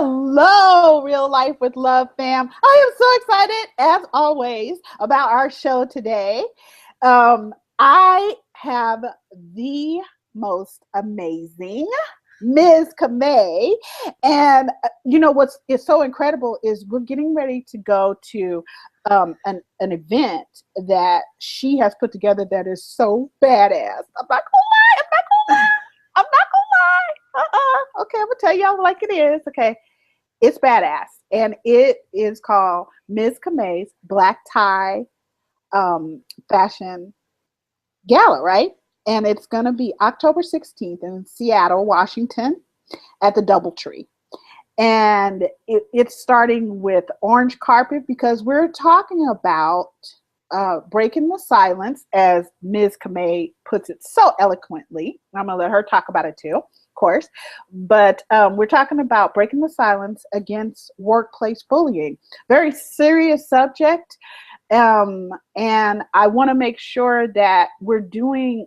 Hello, Real Life with Love fam. I am so excited, as always, about our show today. I have the most amazing Ms. Camay. And you know what's is so incredible is we're getting ready to go to an event that she has put together that is so badass. I'm not gonna lie. I'm not gonna lie. I'm not gonna lie. Okay, I'm gonna tell y'all like it is. Okay, it's badass, and it is called Ms. Camay's Black Tie Fashion Gala, right? And it's gonna be October 16th in Seattle, Washington, at the DoubleTree. And it's starting with orange carpet because we're talking about breaking the silence, as Ms. Camay puts it so eloquently. I'm going to let her talk about it too, of course. But we're talking about breaking the silence against workplace bullying. Very serious subject. And I want to make sure that we're doing,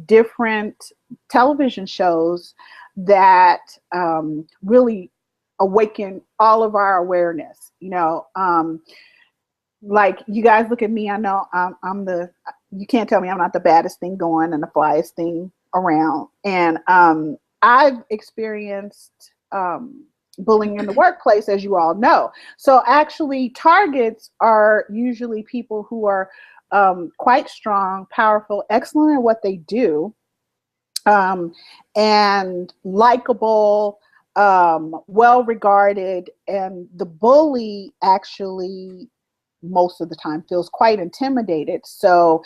different television shows that really awaken all of our awareness. Like you guys look at me, I know you can't tell me I'm not the baddest thing going and the flyest thing around. And I've experienced bullying in the workplace, as you all know. So actually targets are usually people who are quite strong, powerful, excellent at what they do, and likable, well regarded, and the bully actually most of the time feels quite intimidated. So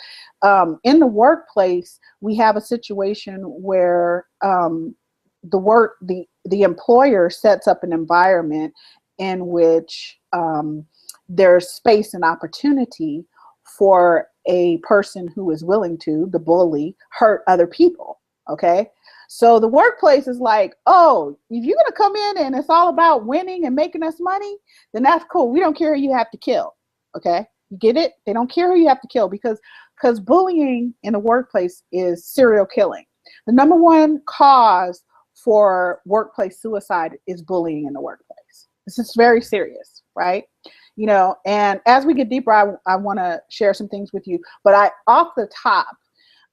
in the workplace, we have a situation where the employer sets up an environment in which there's space and opportunity for a person who is willing to, the bully, hurt other people. Okay. So the workplace is like, oh, if you're going to come in and it's all about winning and making us money, then that's cool. We don't care who you have to kill. Okay. You get it? They don't care who you have to kill because bullying in the workplace is serial killing. The number one cause for workplace suicide is bullying in the workplace. This is very serious, right? And as we get deeper, I want to share some things with you, but off the top,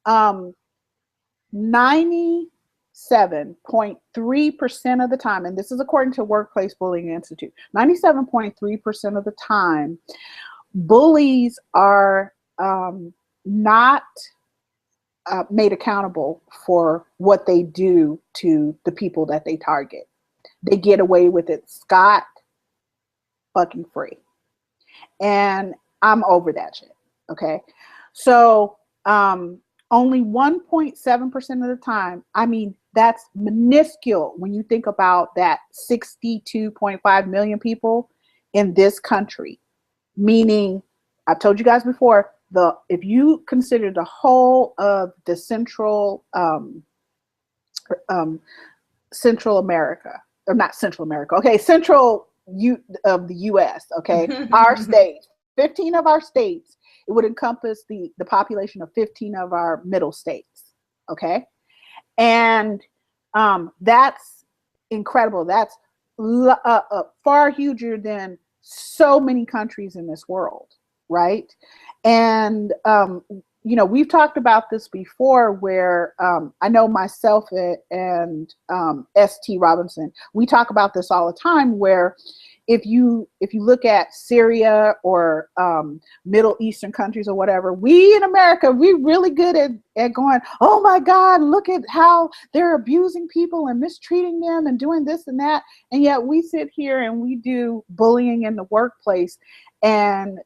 97.3% of the time, and this is according to Workplace Bullying Institute, 97.3% of the time, bullies are not made accountable for what they do to the people that they target. They get away with it scot fucking free. And I'm over that shit. Okay. So only 1.7% of the time, I mean, that's minuscule when you think about that 62.5 million people in this country. Meaning, I've told you guys before, if you consider the whole of the Central America, or not Central America, okay, of the U.S., okay, our states, 15 of our states, it would encompass the population of 15 of our middle states, okay, and that's incredible. That's far huger than so many countries in this world, right? And we've talked about this before, where I know myself and St. Robinson, we talk about this all the time, where if you look at Syria or Middle Eastern countries or whatever, we in America, we're really good at going, oh my God, look at how they're abusing people and mistreating them and doing this and that. And yet we sit here and we do bullying in the workplace. And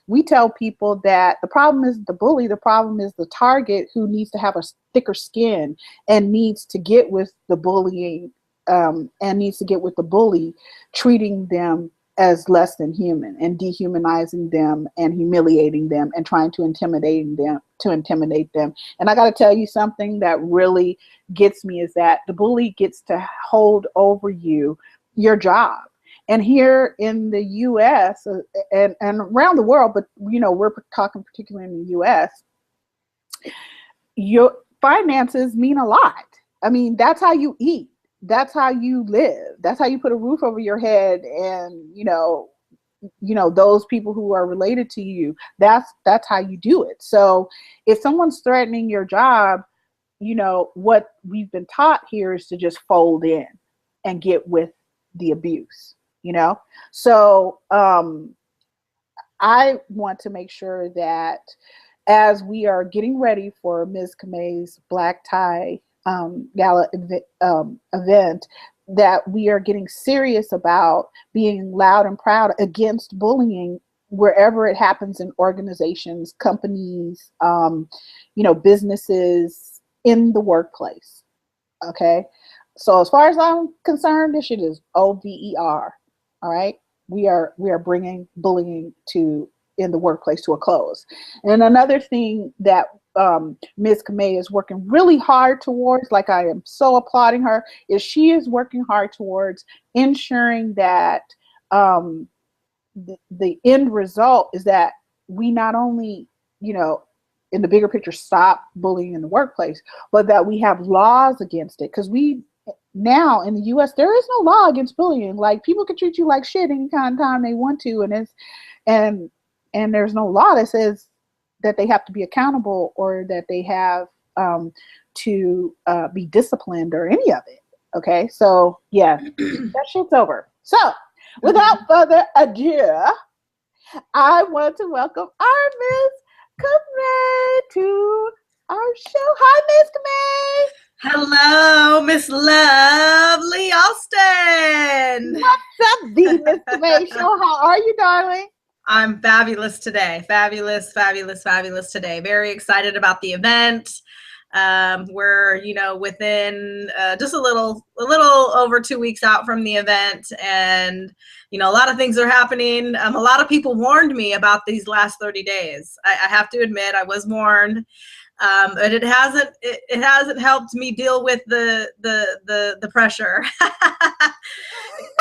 we tell people that the problem is the bully, the problem is the target, who needs to have a thicker skin and needs to get with the bullying, and needs to get with the bully, treating them as less than human and dehumanizing them and humiliating them and trying to intimidate them. And I got to tell you something that really gets me is that the bully gets to hold over your job. And here in the U.S. and around the world, but we're talking particularly in the U.S., your finances mean a lot. I mean, that's how you eat. that's how you live. That's how you put a roof over your head, and those people who are related to you. That's how you do it. So if someone's threatening your job, what we've been taught here is to just fold in and get with the abuse. So I want to make sure that as we are getting ready for Ms. Camay's black tie gala event, that we are getting serious about being loud and proud against bullying wherever it happens, in organizations, companies, businesses, in the workplace. Okay. So as far as I'm concerned, this shit is over. All right. We are bringing bullying in the workplace to a close. And another thing that Ms. Camay is working really hard towards, like I am so applauding her, is she is working hard towards ensuring that the end result is that we not only, in the bigger picture, stop bullying in the workplace, but that we have laws against it. Because now in the US, there is no law against bullying. Like, people can treat you like shit any kind of time they want to, and there's no law that says that they have to be accountable, or that they have to be disciplined, or any of it. Okay, so yeah, that shit's over. So without further ado, I want to welcome our Miss Camay to our show. Hi, Miss Camay. Hello, Miss Lovely Austin. What's up, the Miss Camay Show? How are you, darling? I'm fabulous today. Fabulous today. Very excited about the event. We're, within just a little over 2 weeks out from the event, and a lot of things are happening. A lot of people warned me about these last 30 days. I have to admit, I was warned. But it hasn't helped me deal with the pressure.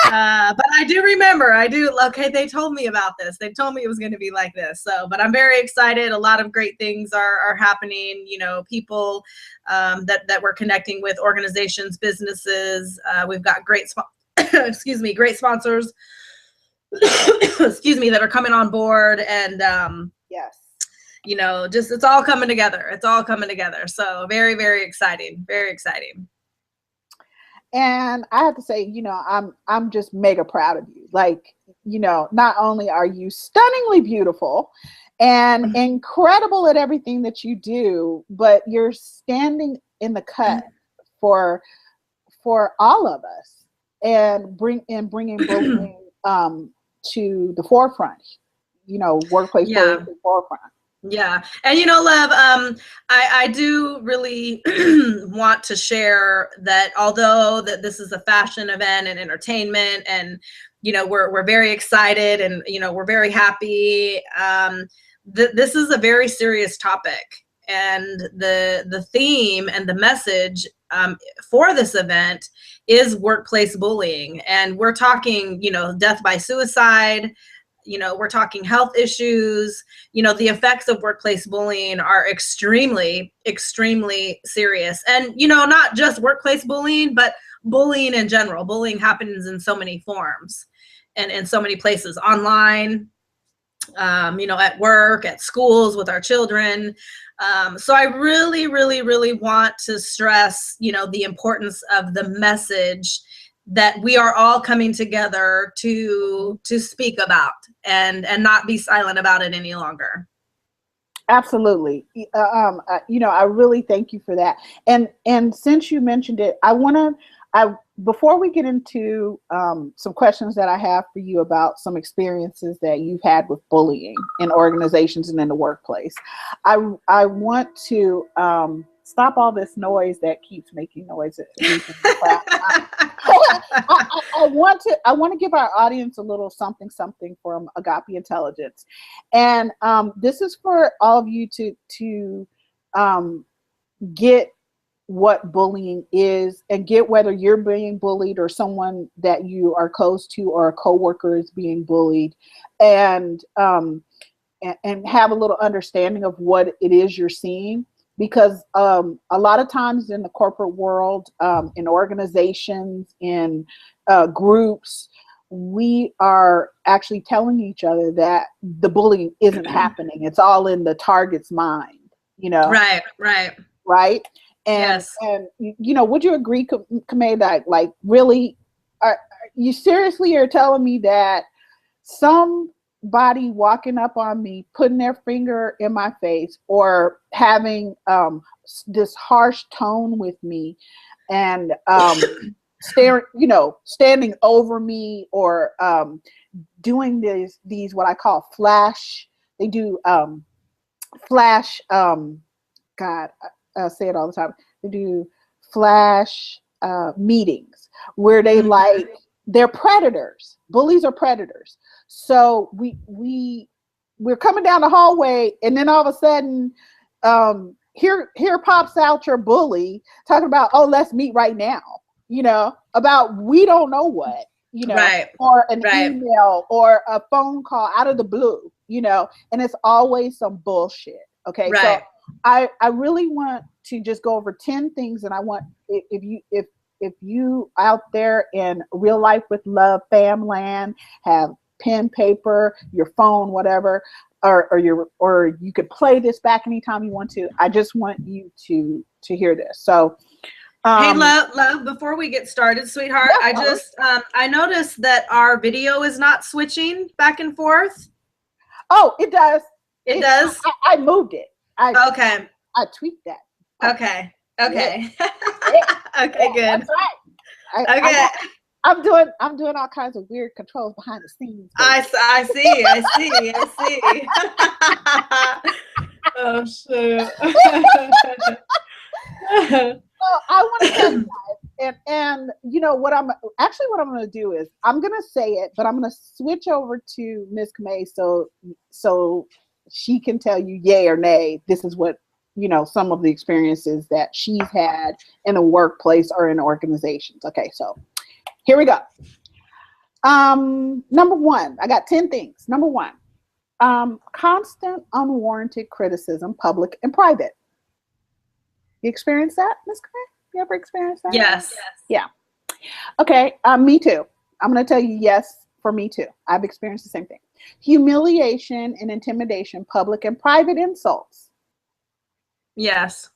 But I do remember, okay, they told me about this. They told me it was going to be like this. So, but I'm very excited. A lot of great things are happening, people that we're connecting with, organizations, businesses. We've got great sponsors, that are coming on board. And yes. Just it's all coming together. So very, very exciting. Very exciting. And I have to say, I'm just mega proud of you. Like, not only are you stunningly beautiful and incredible at everything that you do, but you're standing in the cut for all of us, and bringing bullying to the forefront. Workplace bullying to the forefront. Yeah. And, Lev, I do really want to share that although that this is a fashion event and entertainment, and, we're very excited, and, we're very happy. This is a very serious topic, and the theme and the message for this event is workplace bullying. And we're talking, death by suicide. We're talking health issues. The effects of workplace bullying are extremely, extremely serious. And, not just workplace bullying, but bullying in general. Bullying happens in so many forms and in so many places, online, at work, at schools, with our children. So I really, really, really want to stress, the importance of the message that we are all coming together to speak about and not be silent about it any longer. Absolutely. I really thank you for that. And since you mentioned it, before we get into some questions that I have for you about some experiences that you've had with bullying in organizations and in the workplace, I want to stop all this noise that keeps making noise. I want to give our audience a little something from Agape Intelligence, and this is for all of you to get what bullying is, and get whether you're being bullied, or someone that you are close to, or a coworker is being bullied, and have a little understanding of what it is you're seeing. because a lot of times in the corporate world, in organizations, in groups, we are actually telling each other that the bullying isn't happening. It's all in the target's mind, you know? Right, right. Right. And, Yes. and you know, would you agree, Camay, that like really, you seriously are telling me that somebody walking up on me, putting their finger in my face, or having this harsh tone with me, and standing over me, or doing these what I call flash. They do flash. God, I say it all the time. They do flash meetings where they like, they're predators. Bullies are predators. So we're coming down the hallway, and then all of a sudden, here pops out your bully talking about, oh, let's meet right now. You know, about we don't know what. You know, Right. or an Right. email or a phone call out of the blue. You know, and it's always some bullshit. Okay, Right. so I really want to just go over 10 things, and I want, if you out there in real life with love famland have pen, paper, your phone, whatever, or you could play this back anytime you want to. I just want you to hear this. So hey, love, before we get started, sweetheart, yeah, I noticed that our video is not switching back and forth. Oh, it does. It does? I moved it. Okay. I tweaked that. Okay. Okay. Yeah. Okay, good. That's right. Okay. I'm doing all kinds of weird controls behind the scenes. I see. Oh, shoot. Well, I want to tell you guys, and you know what I'm going to do is I'm going to say it, but I'm going to switch over to Ms. Camay so she can tell you yay or nay. This is what, you know, some of the experiences that she's had in a workplace or in organizations. Okay, so here we go. Number one, I got 10 things. Number one, constant unwarranted criticism, public and private. You experience that, Ms. Camay? You ever experienced that? Yes. Yeah. Okay. Me too. I'm going to tell you yes for me too. I've experienced the same thing. Humiliation and intimidation, public and private insults. Yes.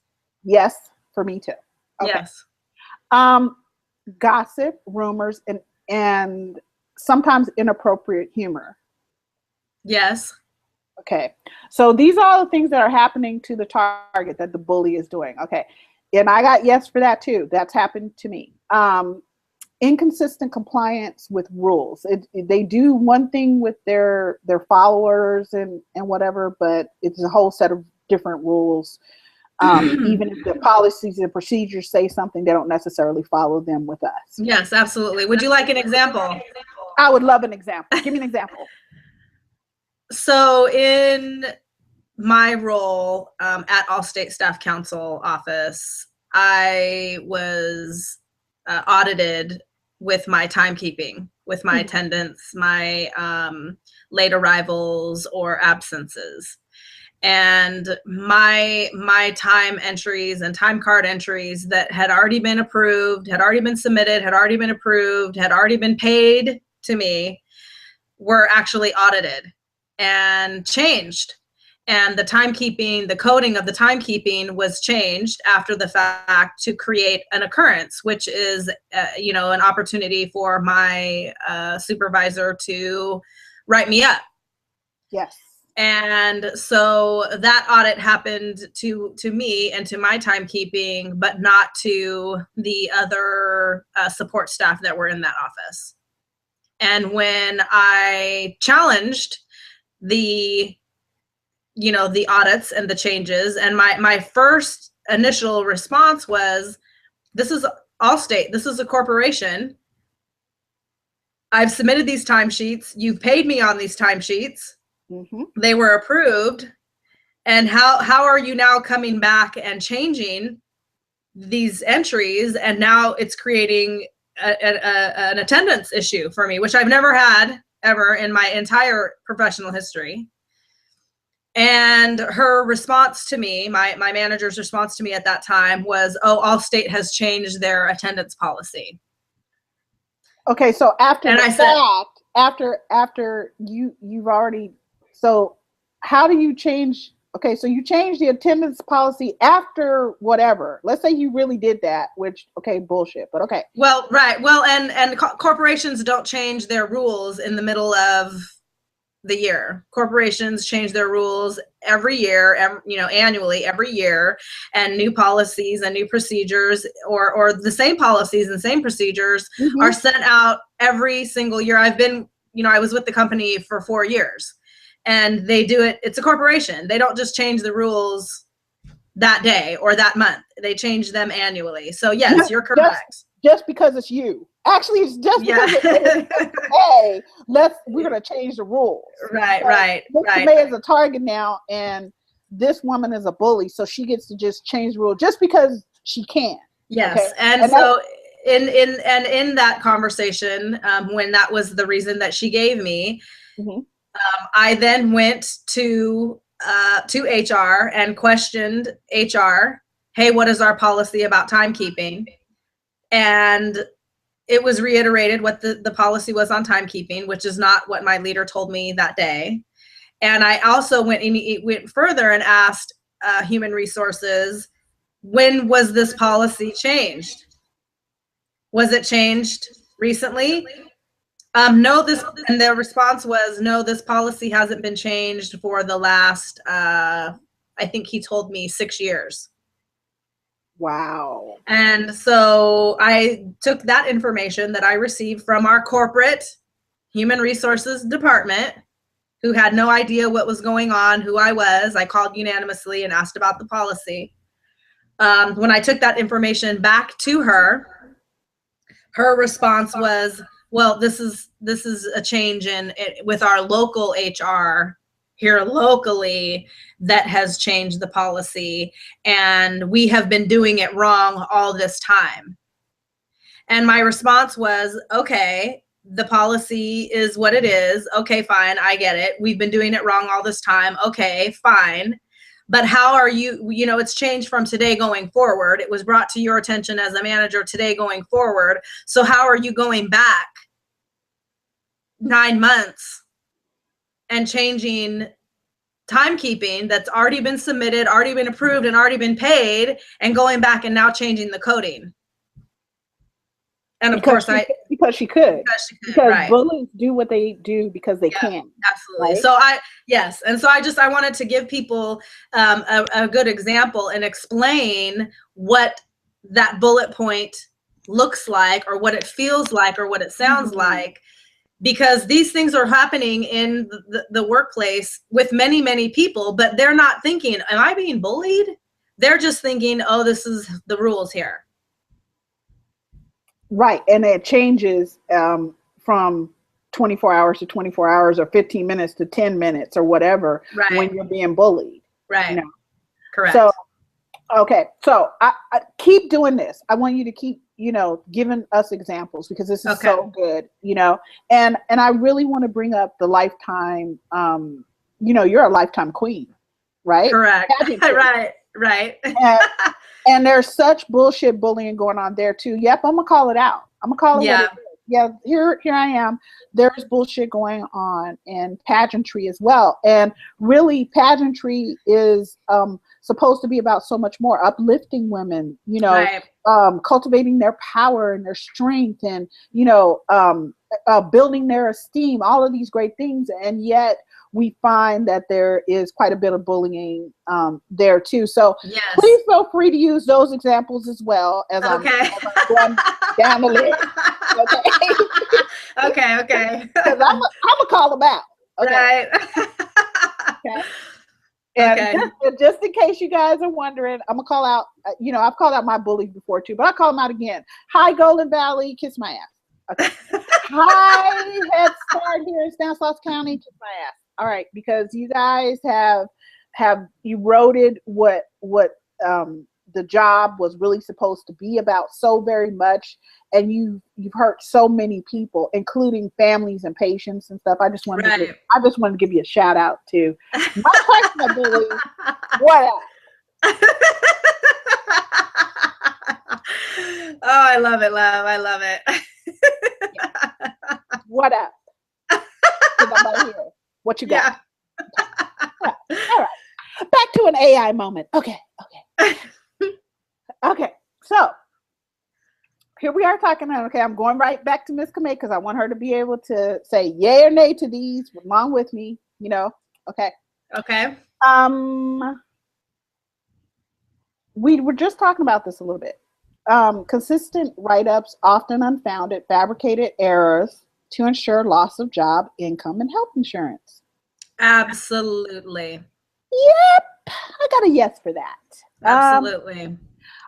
Yes for me too. Okay. Yes. Gossip, rumors, and sometimes inappropriate humor. Yes. Okay. So these are all the things that are happening to the target that the bully is doing. Okay. And I got yes for that too. That's happened to me. Inconsistent compliance with rules. They do one thing with their followers and whatever, but it's a whole set of different rules. Even if the policies and procedures say something, they don't necessarily follow them with us. Yes, absolutely. Would you like an example? I would love an example. Give me an example. So in my role at Allstate Staff Council office, I was audited with my timekeeping, with my attendance, my late arrivals or absences. And my time entries and time card entries that had already been approved, had already been submitted, had already been approved, had already been paid to me were actually audited and changed. And the timekeeping, the coding of the timekeeping was changed after the fact to create an occurrence, which is, an opportunity for my supervisor to write me up. Yes. And so that audit happened to me and to my timekeeping, but not to the other support staff that were in that office. And when I challenged the audits and the changes, and my first initial response was, this is Allstate, this is a corporation. I've submitted these timesheets. You've paid me on these timesheets. Mm-hmm. They were approved. And how are you now coming back and changing these entries? And now it's creating an attendance issue for me, which I've never had ever in my entire professional history. And her response to me, my manager's response to me at that time was, "Oh, Allstate has changed their attendance policy." Okay, so after and the I said, fact, after you've already, so how do you change? Okay, so you changed the attendance policy after whatever. Let's say you really did that, which, okay, bullshit, but okay. Well, right. Well, and corporations don't change their rules in the middle of the year. Corporations change their rules every year, annually, every year, and new policies and new procedures, or the same policies and same procedures are sent out every single year. I've been, I was with the company for 4 years, and they do it. It's a corporation. They don't just change the rules that day or that month. They change them annually. So yes, you're correct. Just because it's you. Actually, it's just because hey, we're gonna change the rules. Right, so right. Camay is a target now, and this woman is a bully, so she gets to just change the rule just because she can. Yes, okay? and so in that conversation, when that was the reason that she gave me, I then went to HR and questioned HR. Hey, what is our policy about timekeeping? And it was reiterated what the policy was on timekeeping, which is not what my leader told me that day. And I also went further and asked human resources, when was this policy changed? Was it changed recently? No, and the response was, no, this policy hasn't been changed for the last, I think he told me 6 years. Wow. And so I took that information that I received from our corporate human resources department, who had no idea what was going on, who I was. I called unanimously and asked about the policy. When I took that information back to her, her response was, well, this is a change with our local HR here locally that has changed the policy, and we have been doing it wrong all this time. And my response was, okay, the policy is what it is. Okay, fine, I get it. We've been doing it wrong all this time. Okay, fine. But how are you, it's changed from today going forward. It was brought to your attention as a manager today going forward. So how are you going back 9 months and changing timekeeping that's already been submitted, already been approved, and already been paid, and going back and now changing the coding? And of course, because she could. Because right. Bullies do what they do because they can. Absolutely. Right? So I wanted to give people a good example and explain what that bullet point looks like, or what it feels like, or what it sounds like, because these things are happening in the workplace with many, many people, but they're not thinking, am I being bullied? They're just thinking, oh, this is the rules here. Right. And it changes from 24 hours to 24 hours, or 15 minutes to 10 minutes, or whatever, when you're being bullied. Right. Correct. So, okay. So I keep doing this. I want you to keep, giving us examples, because this is so good, and I really want to bring up the lifetime, you're a lifetime queen, right? Correct. Right. And there's such bullshit bullying going on there too. Yep, I'm gonna call it out. I'm gonna call it what it is. Yeah, here I am. There's bullshit going on in pageantry as well. And really, pageantry is supposed to be about so much more: uplifting women, cultivating their power and their strength, and building their esteem, all of these great things. And yet we find that there is quite a bit of bullying there too. So please feel free to use those examples as well as I'm going down the list. Okay. Because I'm gonna call them out. Okay. Right. Okay. And just in case you guys are wondering, I'm gonna call out. I've called out my bullies before too, but I'll call them out again. Hi, Golden Valley, kiss my ass. Okay. Hi, Head Start here in Stanislaus County, kiss my ass. All right, because you guys have eroded what the job was really supposed to be about so very much, and you've hurt so many people, including families and patients and stuff. I just wanted to give you a shout out to my personal bully. What up? Oh, I love it, love. I love it. What up? What you got? Yeah. All right. Back to an AI moment. Okay. Okay. So here we are talking about, okay, I'm going right back to Miss Camay because I want her to be able to say yay or nay to these along with me, Okay. Okay. We were just talking about this a little bit. Consistent write-ups, often unfounded, fabricated errors to ensure loss of job, income, and health insurance. Absolutely. Yep. I got a yes for that. Absolutely.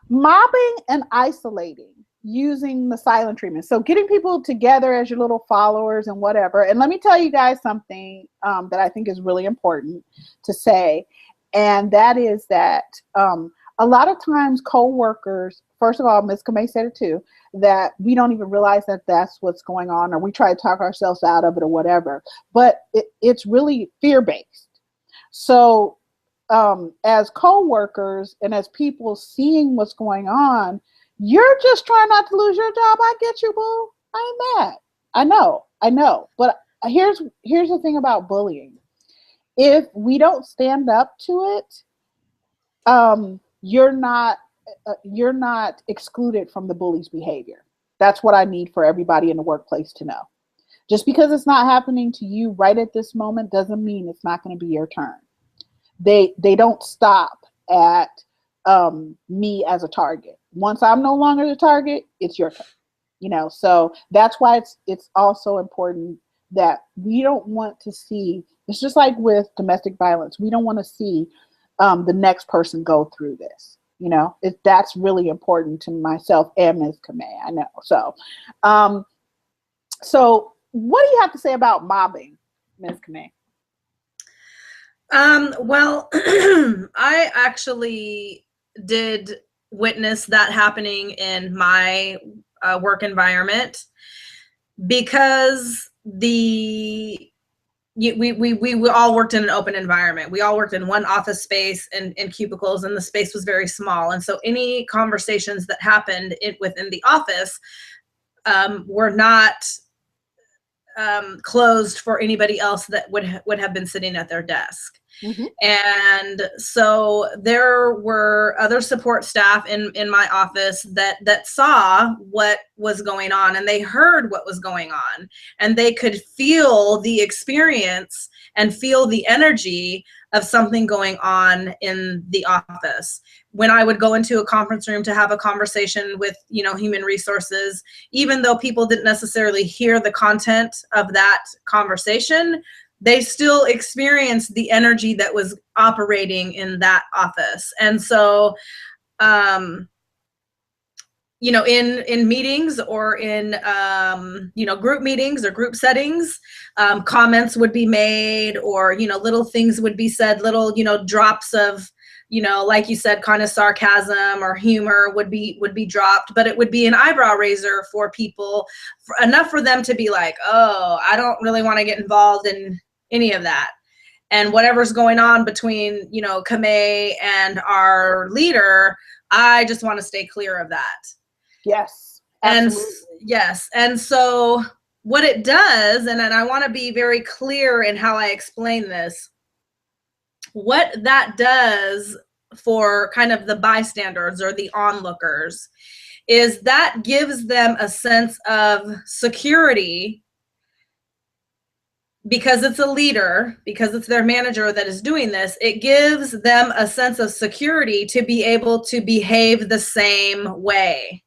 Mobbing and isolating using the silent treatment. So getting people together as your little followers and whatever. And let me tell you guys something that I think is really important to say. And that is that a lot of times co-workers, first of all, Ms. Camay said it too, that we don't even realize that that's what's going on, or we try to talk ourselves out of it or whatever. But it's really fear-based. So as co-workers and as people seeing what's going on, you're just trying not to lose your job. I get you, boo. I ain't mad. I know. But here's the thing about bullying. If we don't stand up to it, you're not excluded from the bully's behavior. That's what I need for everybody in the workplace to know. Just because it's not happening to you right at this moment doesn't mean it's not going to be your turn. They don't stop at me as a target. Once I'm no longer the target, it's your turn. So that's why it's also important that we don't want to see, it's just like with domestic violence, we don't want to see the next person go through this. That's really important to myself and Ms. Camay. I know. So what do you have to say about mobbing, Ms. Camay? Well, I actually did witness that happening in my work environment, because we all worked in an open environment. We all worked in one office space and in cubicles, and the space was very small. And so any conversations that happened within the office were not closed for anybody else that would have been sitting at their desk. Mm-hmm. And so there were other support staff in my office that saw what was going on, and they heard what was going on, and they could feel the experience and feel the energy of something going on in the office. When I would go into a conference room to have a conversation with, human resources, even though people didn't necessarily hear the content of that conversation, they still experienced the energy that was operating in that office. And so, in meetings or in, group meetings or group settings, comments would be made, or, little things would be said, little, drops of, like you said, kind of sarcasm or humor would be dropped, but it would be an eyebrow raiser for people, enough for them to be like, oh, I don't really want to get involved in any of that. And whatever's going on between, Camay and our leader, I just want to stay clear of that. Yes. Absolutely. And yes. And so what it does, and I want to be very clear in how I explain this, what that does for kind of the bystanders or the onlookers is that gives them a sense of security, because it's a leader, because it's their manager that is doing this. It gives them a sense of security to be able to behave the same way.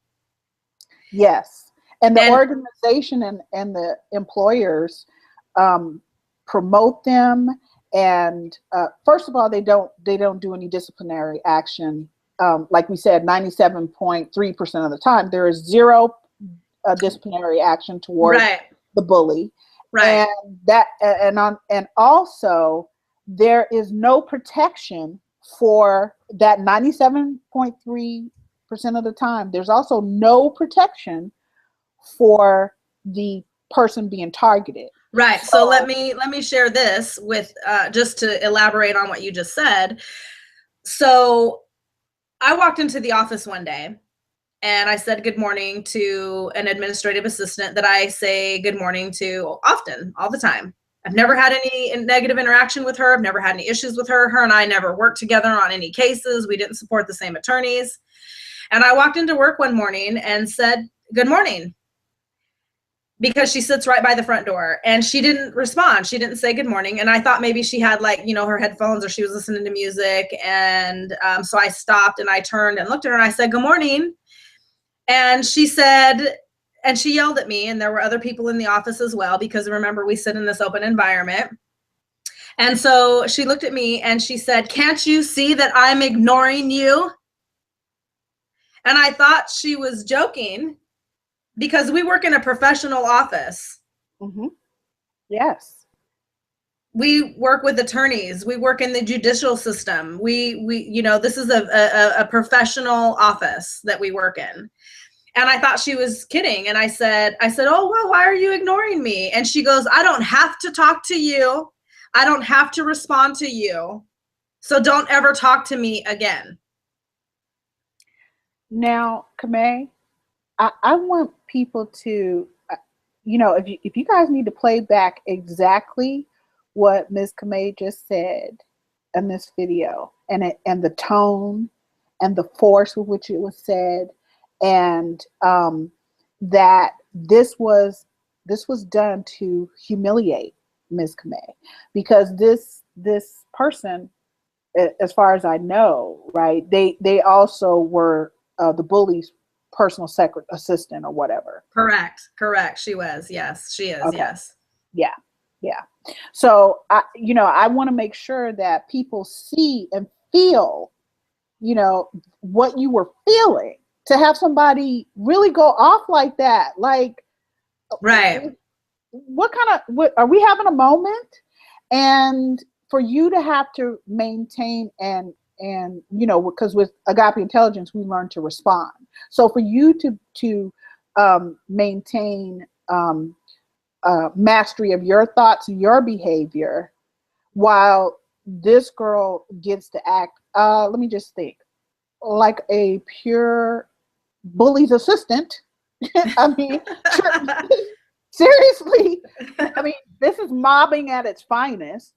Yes. And the organization and the employers promote them. And first of all, they don't do any disciplinary action. Like we said, 97.3% of the time, there is zero disciplinary action towards the bully. Right. And also there is no protection for that 97.3% of the time, there's also no protection for the person being targeted. Right. So let me share this with just to elaborate on what you just said. So I walked into the office one day and I said good morning to an administrative assistant that I say good morning to often, all the time. I've never had any negative interaction with her. I've never had any issues with her. Her and I never worked together on any cases. We didn't support the same attorneys. And I walked into work one morning and said, good morning, because she sits right by the front door, and she didn't respond. She didn't say good morning. And I thought maybe she had, like, you know, her headphones or she was listening to music. And so I stopped and I turned and looked at her and I said, good morning. And she said, and she yelled at me, and there were other people in the office as well, because remember, we sit in this open environment. And so she looked at me and she said, can't you see that I'm ignoring you? And I thought she was joking, because we work in a professional office. Mm-hmm. Yes. We work with attorneys. We work in the judicial system. We you know, this is a professional office that we work in. And I thought she was kidding. And I said, oh, well, why are you ignoring me? And she goes, I don't have to talk to you. I don't have to respond to you. So don't ever talk to me again. Now, Camay, I want people to, you know, if you guys need to play back exactly what Ms. Camay just said in this video, and the tone and the force with which it was said, and that this was done to humiliate Ms. Camay, because this person, as far as I know, right, they also were the bully's personal assistant or whatever. Correct. She was. Yes, she is. Okay. Yes. Yeah. So I want to make sure that people see and feel, you know, what you were feeling, to have somebody really go off like that. Like, right. What are we having a moment? And for you to have to maintain and you know, because with Agape Intelligence, we learn to respond. So for you to maintain mastery of your thoughts and your behavior, while this girl gets to act, let me just think, like a pure bully's assistant. I mean, seriously, I mean, this is mobbing at its finest.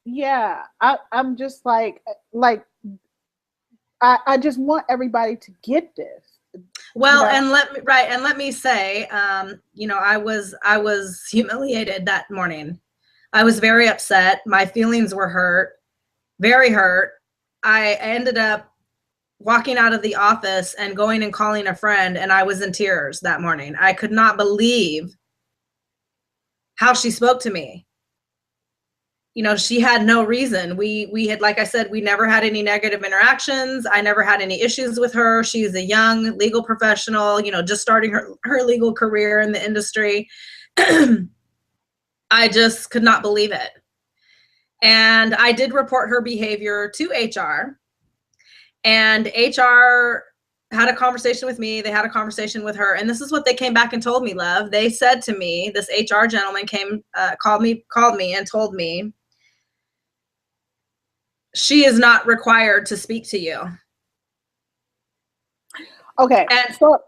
Yeah, I'm just like I just want everybody to get this. Well, you know? and let me say, you know, I was humiliated that morning. I was very upset. My feelings were hurt, very hurt. I ended up walking out of the office and going and calling a friend, and I was in tears that morning. I could not believe how she spoke to me. You know, she had no reason. We had, like I said, we never had any negative interactions. I never had any issues with her. She's a young legal professional, you know, just starting her legal career in the industry. I just could not believe it. And I did report her behavior to HR. And HR had a conversation with me. They had a conversation with her. And this is what they came back and told me, love. They said to me, this HR gentleman called me and told me, she is not required to speak to you. Okay. And so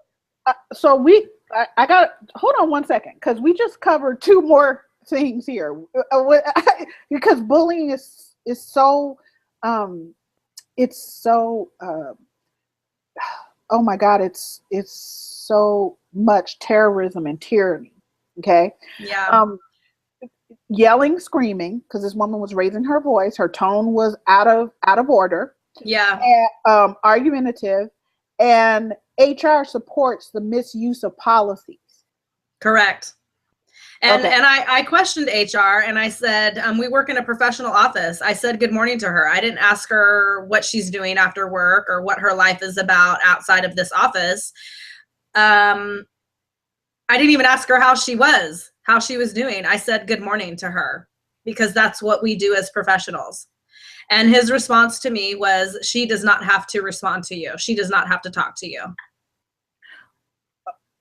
I got, hold on one second, because we just covered two more things here. Because bullying is so, it's so, oh my God, it's so much terrorism and tyranny. Okay. Yeah. Yelling, screaming, because this woman was raising her voice. Her tone was out of order. Yeah. And, argumentative, and HR supports the misuse of policies. Correct. And okay. And I questioned HR, and I said, we work in a professional office. I said good morning to her. I didn't ask her what she's doing after work or what her life is about outside of this office. I didn't even ask her how she was doing. I said good morning to her, because that's what we do as professionals. And his response to me was, she does not have to respond to you. She does not have to talk to you.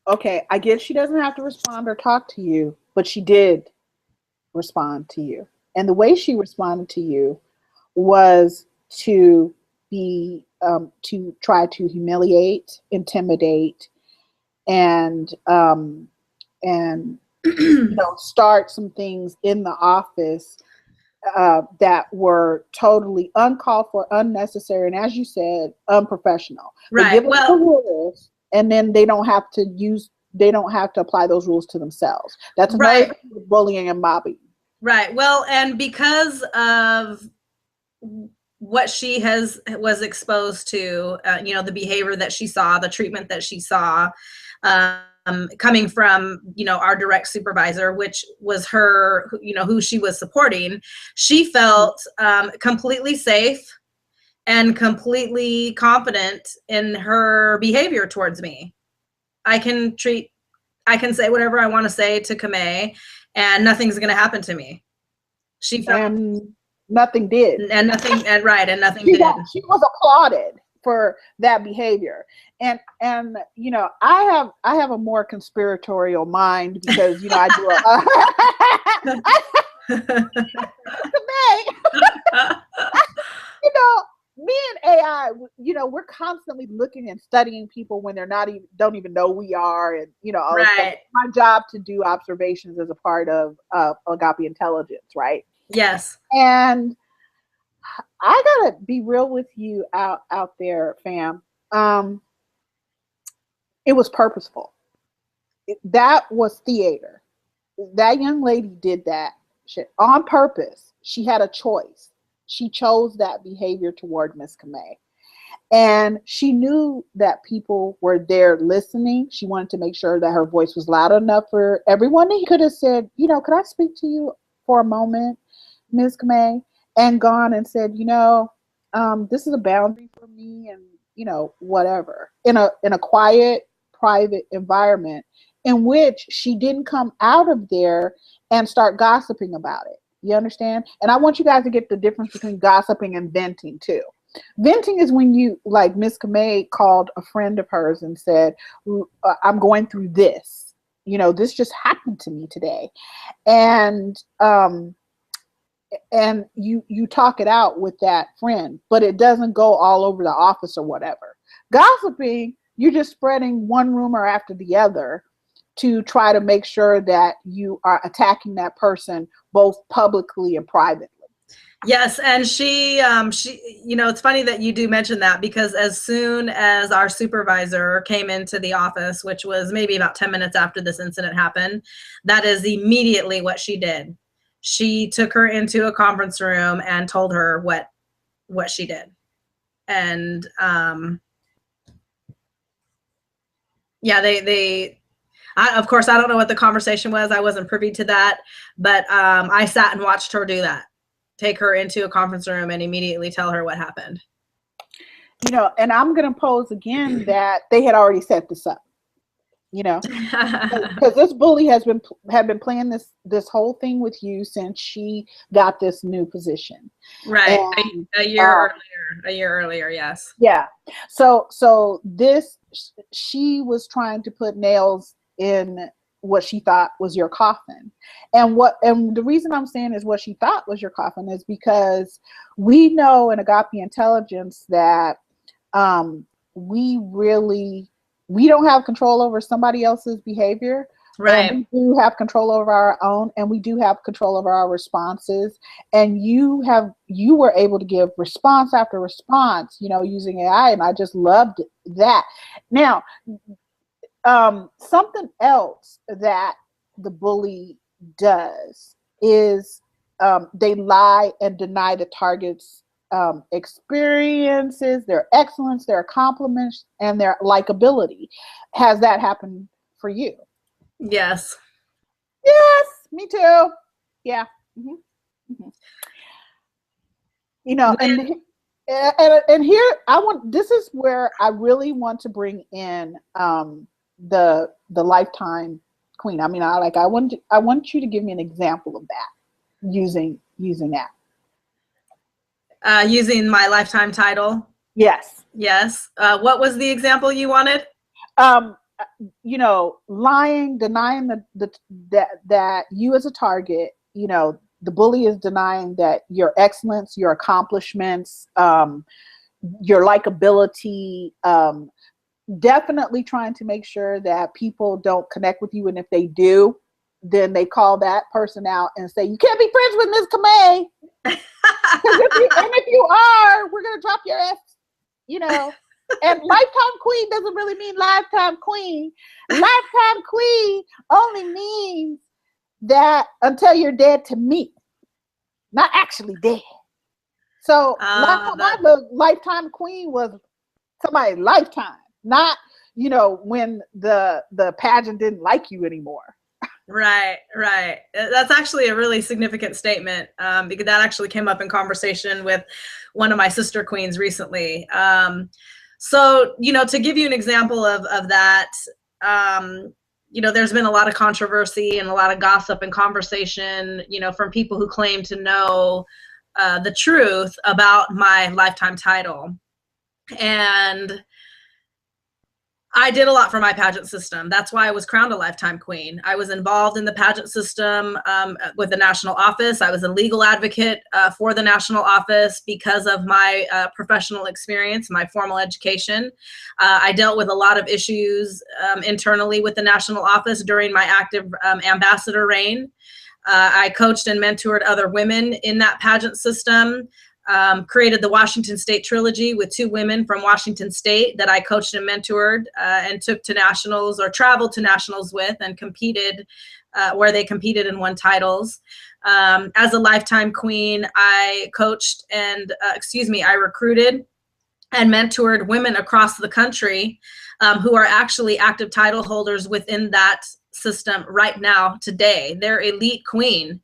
Okay, I guess she doesn't have to respond or talk to you, but she did respond to you. And the way she responded to you was to be to try to humiliate, intimidate, and start some things in the office that were totally uncalled for, unnecessary, and as you said, unprofessional. Right. They give us the rules, and then they don't have to apply those rules to themselves. That's another thing with bullying and mobbing. Right. Well, and because of what she was exposed to, the behavior that she saw, the treatment that she saw, coming from, our direct supervisor, which was her, who she was supporting, she felt completely safe and completely confident in her behavior towards me. I can say whatever I want to say to Camay, and nothing's going to happen to me. She felt, and nothing did, and nothing did. She was applauded for that behavior, and I have a more conspiratorial mind because I do me and AI, we're constantly looking and studying people when they're don't even know we are, and all this stuff. It's my job to do observations as a part of Agape Intelligence, right? Yes. And I gotta be real with you out there, fam. It was purposeful. That was theater. That young lady did that shit on purpose. She had a choice. She chose that behavior toward Miss Camay. And she knew that people were there listening. She wanted to make sure that her voice was loud enough for everyone. He could have said, could I speak to you for a moment, Ms. Camay? And gone and said, this is a boundary for me, and, whatever. In a quiet, private environment in which she didn't come out of there and start gossiping about it. You understand? And I want you guys to get the difference between gossiping and venting too. Venting is when you, like Miss Camay called a friend of hers and said, I'm going through this. This just happened to me today. And you talk it out with that friend, but it doesn't go all over the office or whatever. Gossiping, you're just spreading one rumor after the other to try to make sure that you are attacking that person both publicly and privately. Yes, and she it's funny that you do mention that, because as soon as our supervisor came into the office, which was maybe about 10 minutes after this incident happened, that is immediately what she did. She took her into a conference room and told her what she did. And of course, I don't know what the conversation was. I wasn't privy to that, but I sat and watched her do that. Take her into a conference room and immediately tell her what happened. And I'm going to pose again that they had already set this up. Because this bully had been playing this whole thing with you since she got this new position. Right. And, a year earlier, yes. Yeah. So she was trying to put nails in what she thought was your coffin. And the reason I'm saying is what she thought was your coffin is because we know in Agape Intelligence that we don't have control over somebody else's behavior. Right. And we do have control over our own, and we do have control over our responses. And you were able to give response after response, using AI, and I just loved that. Now, something else that the bully does is they lie and deny the target's experiences, their excellence, their accomplishments, and their likability. Has that happened for you? Yes. Yes, me too. Yeah. Mm-hmm. Mm-hmm. And here this is where I really want to bring in the lifetime queen. I mean, I want you to give me an example of that using that. Using my lifetime title. Yes. Yes. What was the example you wanted? You know, lying, denying that you as a target, you know, the bully is denying that your excellence, your accomplishments, your likability, definitely trying to make sure that people don't connect with you. And if they do, then they call that person out and say, you can't be friends with Ms. Camay. If you are, we're going to drop your ass, you know. And lifetime queen doesn't really mean lifetime queen. Lifetime queen only means that until you're dead to me, not actually dead. So last time I looked, lifetime queen was somebody's lifetime, not, you know, when the pageant didn't like you anymore. Right. That's actually a really significant statement, because that actually came up in conversation with one of my sister queens recently. So, you know, to give you an example of that, you know, there's been a lot of controversy and a lot of gossip and conversation, you know, from people who claim to know the truth about my lifetime title. And I did a lot for my pageant system. That's why I was crowned a lifetime queen. I was involved in the pageant system with the national office. I was a legal advocate for the national office because of my professional experience, my formal education. I dealt with a lot of issues internally with the national office during my active ambassador reign. I coached and mentored other women in that pageant system. Created the Washington State Trilogy with 2 women from Washington State that I coached and mentored and took to nationals or traveled to nationals with and competed where they competed and won titles. As a lifetime queen, I coached and, I recruited and mentored women across the country who are actually active title holders within that system right now today. Their elite queen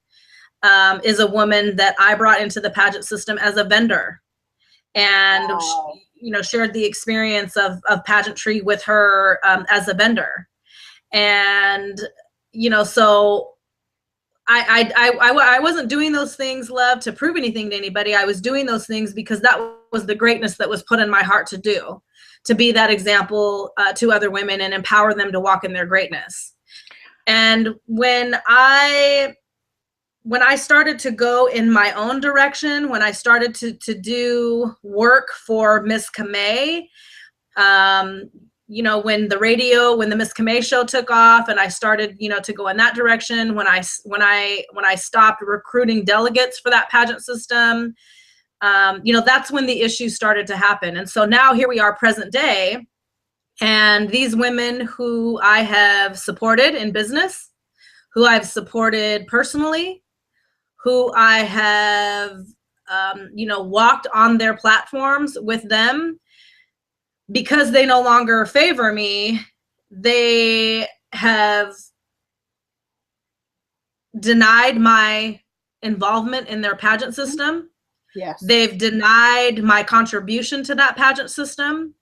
is a woman that I brought into the pageant system as a vendor, and Wow. you know, shared the experience of pageantry with her as a vendor. And you know, so I wasn't doing those things, love, to prove anything to anybody. I was doing those things because that was the greatness that was put in my heart to do, to be that example to other women and empower them to walk in their greatness. And when I started to go in my own direction, when I started to do work for Miss Camay, you know, when the Miss Camay show took off and I started, you know, to go in that direction, when I stopped recruiting delegates for that pageant system, you know, that's when the issues started to happen. And so now here we are, present day, and these women who I have supported in business, who I've supported personally, who I have, you know, walked on their platforms with them, because they no longer favor me, they have denied my involvement in their pageant system. Yes. They've denied my contribution to that pageant system.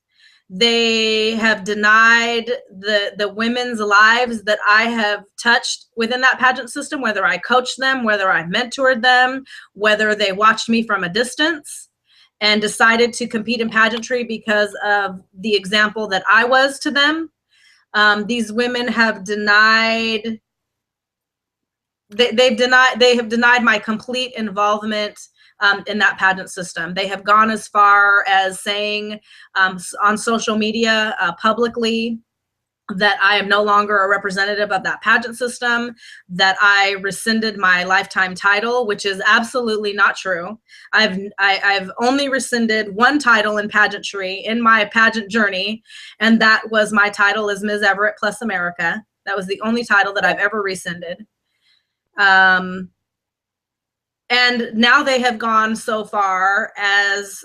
They have denied the women's lives that I have touched within that pageant system, whether I coached them, whether I mentored them, whether they watched me from a distance and decided to compete in pageantry because of the example that I was to them. These women have denied, they have denied my complete involvement in that pageant system. They have gone as far as saying on social media publicly that I am no longer a representative of that pageant system, that I rescinded my lifetime title, which is absolutely not true. I've only rescinded one title in pageantry in my pageant journey, and that was my title as Ms. Everett Plus America. That was the only title that I've ever rescinded. And now they have gone so far as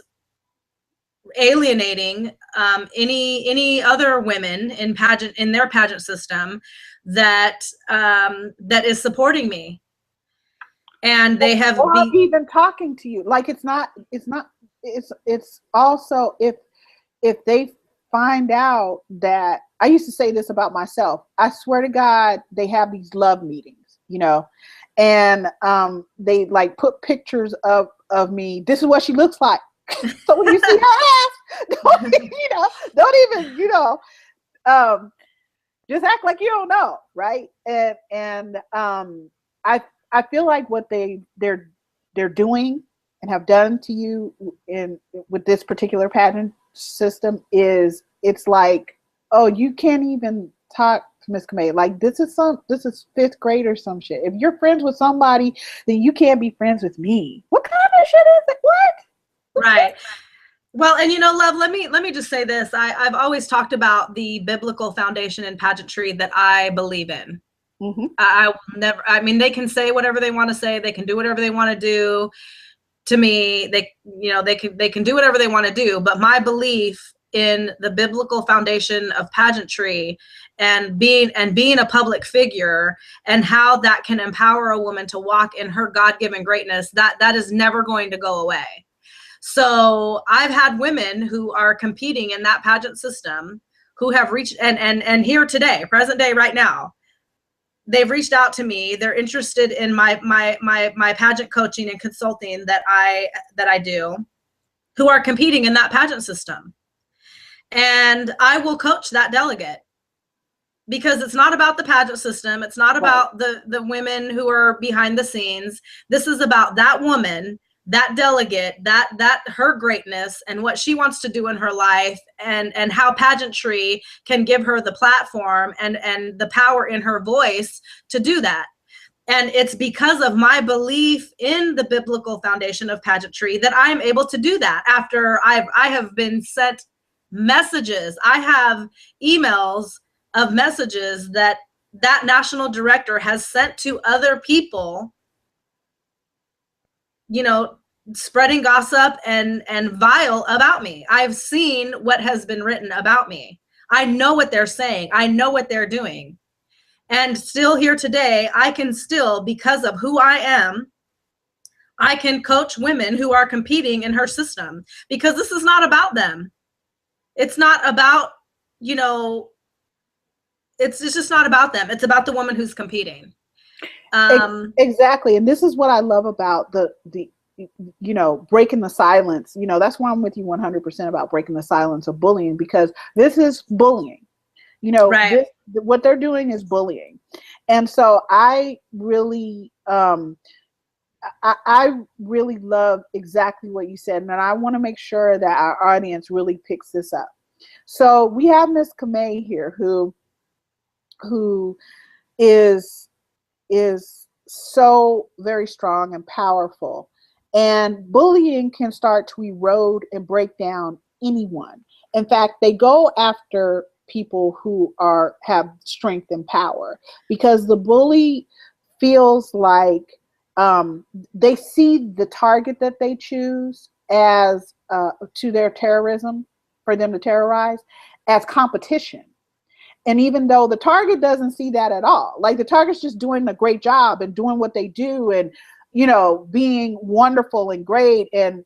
alienating any other women in their pageant system that is supporting me, and they have even talking to you. Like it's also if they find out that, I used to say this about myself, I swear to God, they have these love meetings. you know, and they like put pictures of me. This is what she looks like. So when you see her ass, don't even, just act like you don't know, right? And I feel like what they're doing and have done to you with this particular patent system is, it's like, oh, you can't even talk to Miss Camay. Like this is fifth grade or some shit. If you're friends with somebody, then you can't be friends with me. What kind of shit is it? What? Right. Well, and love, let me just say this. I've always talked about the biblical foundation in pageantry that I believe in. Mm-hmm. I will never, I mean, they can say whatever they want to say. They can do whatever they want to do to me. They can do whatever they want to do. But my belief in the biblical foundation of pageantry and being a public figure and how that can empower a woman to walk in her God-given greatness, that is never going to go away. So I've had women who are competing in that pageant system who have reached and here today, present day, right now, they've reached out to me. They're interested in my pageant coaching and consulting that I do, who are competing in that pageant system. And I will coach that delegate, because it's not about the pageant system. It's not about the women who are behind the scenes. This is about that woman, that delegate, that her greatness and what she wants to do in her life, and how pageantry can give her the platform and the power in her voice to do that. And it's because of my belief in the biblical foundation of pageantry that I am able to do that. After I have been sent messages, I have emails of messages that national director has sent to other people, spreading gossip and vile about me. I've seen what has been written about me. I know what they're saying. I know what they're doing. And still here today, I can still, because of who I am, I can coach women who are competing in her system, because this is not about them. It's not about, it's just not about them. It's about the woman who's competing. Exactly. And this is what I love about the breaking the silence. That's why I'm with you 100% about breaking the silence of bullying, because this is bullying. Right. What they're doing is bullying. And so I really, I really love exactly what you said. And I want to make sure that our audience really picks this up. So we have Miss Camay here who is so very strong and powerful. And bullying can start to erode and break down anyone. In fact, they go after people who have strength and power, because the bully feels like they see the target that they choose as to their terrorism, for them to terrorize, as competition. And even though the target doesn't see that at all, like the target's just doing a great job and doing what they do and, being wonderful and great. And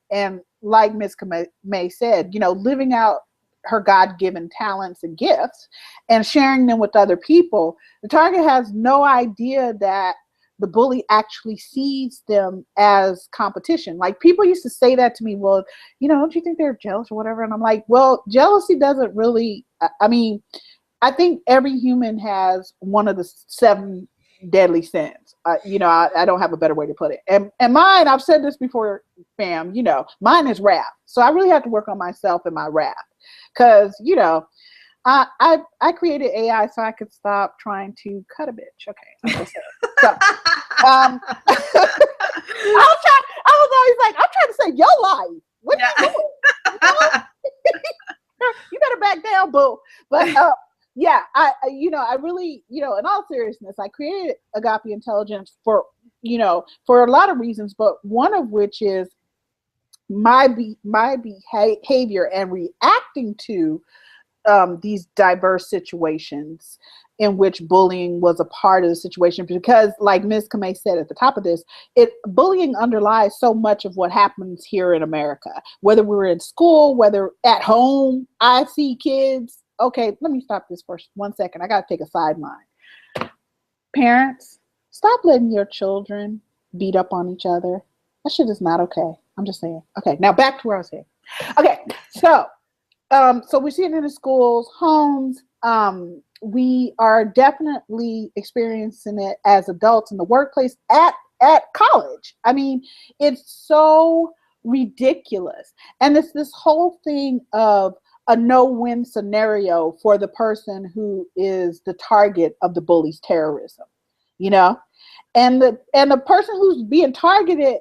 like Ms. Camay said, living out her God-given talents and gifts and sharing them with other people. The target has no idea that the bully actually sees them as competition. Like people used to say that to me, well, don't you think they're jealous or whatever? And I'm like, well, jealousy doesn't really, I think every human has one of the 7 deadly sins. I don't have a better way to put it. And mine, I've said this before, fam, mine is wrath. So I really have to work on myself and my wrath. Because, I created AI so I could stop trying to cut a bitch. Okay. So, I was always like, I'm trying to save your life. What are you doing? You better back down, boo. But yeah, I really, in all seriousness, I created Agape Intelligence for a lot of reasons, but one of which is my behavior and reacting to these diverse situations in which bullying was a part of the situation. Because like Ms. Camay said at the top of this, bullying underlies so much of what happens here in America, whether we're in school, whether at home. I see kids. Okay, let me stop this for 1 second. I got to take a sideline. Parents, Stop letting your children beat up on each other. That shit is not okay. I'm just saying. Okay, now back to where I was saying. Okay, so we see it in the schools, homes. We are definitely experiencing it as adults in the workplace, at college. I mean, it's so ridiculous. And it's this whole thing of a no-win scenario for the person who is the target of the bully's terrorism, you know? And the person who's being targeted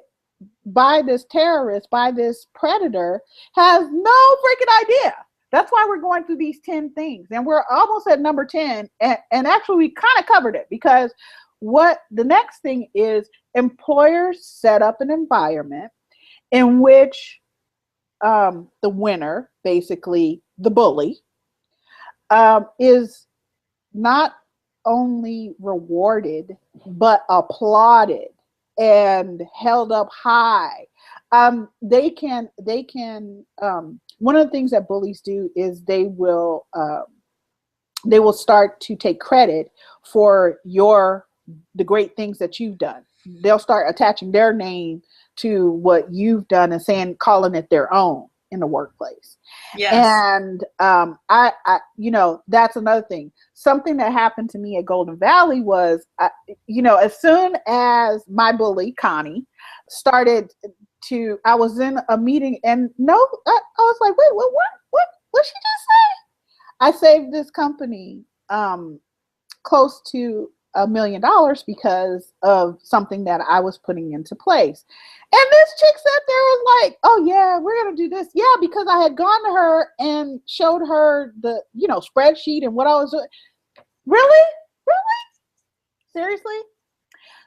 by this terrorist, by this predator, has no freaking idea. That's why we're going through these 10 things. And we're almost at number 10. And actually, we kind of covered it, because what the next thing is, employers set up an environment in which the winner, basically the bully, is not only rewarded, but applauded and held up high. They can one of the things that bullies do is they will start to take credit for the great things that you've done. They'll start attaching their name to what you've done and calling it their own in the workplace. Yes. And I that's another thing. Something that happened to me at Golden Valley was, as soon as my bully, Connie, started I was in a meeting, and I was like, wait, what she just say? I saved this company close to $1 million because of something that I was putting into place. And this chick sat there and was like, oh yeah, we're going to do this. Yeah, because I had gone to her and showed her the, spreadsheet and what I was doing. Really? Seriously?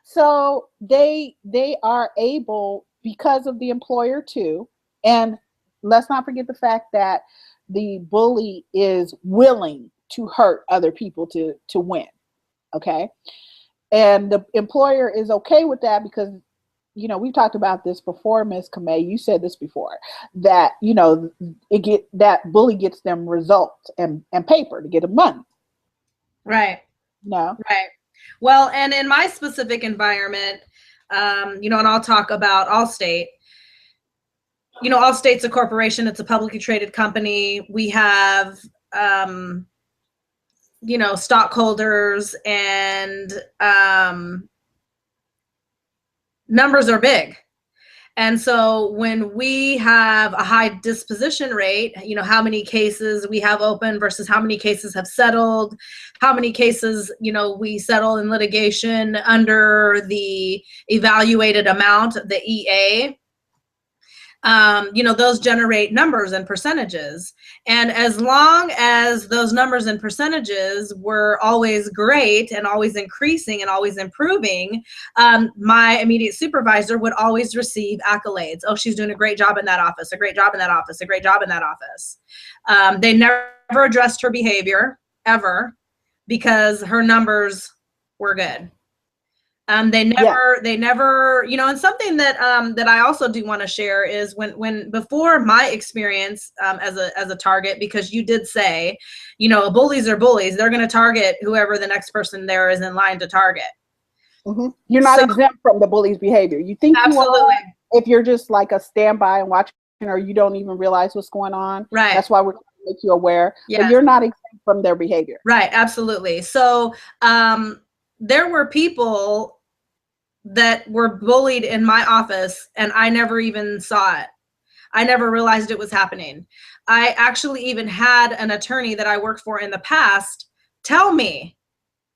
So they are able, because of the employer too, and let's not forget the fact that the bully is willing to hurt other people to win. Okay. And the employer is okay with that because, we've talked about this before, Ms. Camay, you said this before, that, that bully gets them results and paper to get them money. Right. No. Right. Well, and in my specific environment, and I'll talk about Allstate. Allstate's a corporation. It's a publicly traded company. We have, stockholders, and numbers are big. And so when we have a high disposition rate, how many cases we have open versus how many cases have settled, how many cases, we settle in litigation under the evaluated amount, the EA, those generate numbers and percentages. And as long as those numbers and percentages were always great and always increasing and always improving, my immediate supervisor would always receive accolades. Oh, she's doing a great job in that office, a great job in that office, a great job in that office. They never addressed her behavior, ever, because her numbers were good. They never, and something that that I also do want to share is when before my experience as a target, because you did say, bullies are bullies. They're going to target whoever the next person there is in line to target. Mm-hmm. You're not exempt from the bully's behavior. You think absolutely. You are if you're just like a standby and watching, or you don't even realize what's going on. Right. That's why we're trying to make you aware. Yes. But you're not exempt from their behavior. Right. Absolutely. So there were people that were bullied in my office, and I never even saw it. I never realized it was happening. I actually even had an attorney that I worked for in the past tell me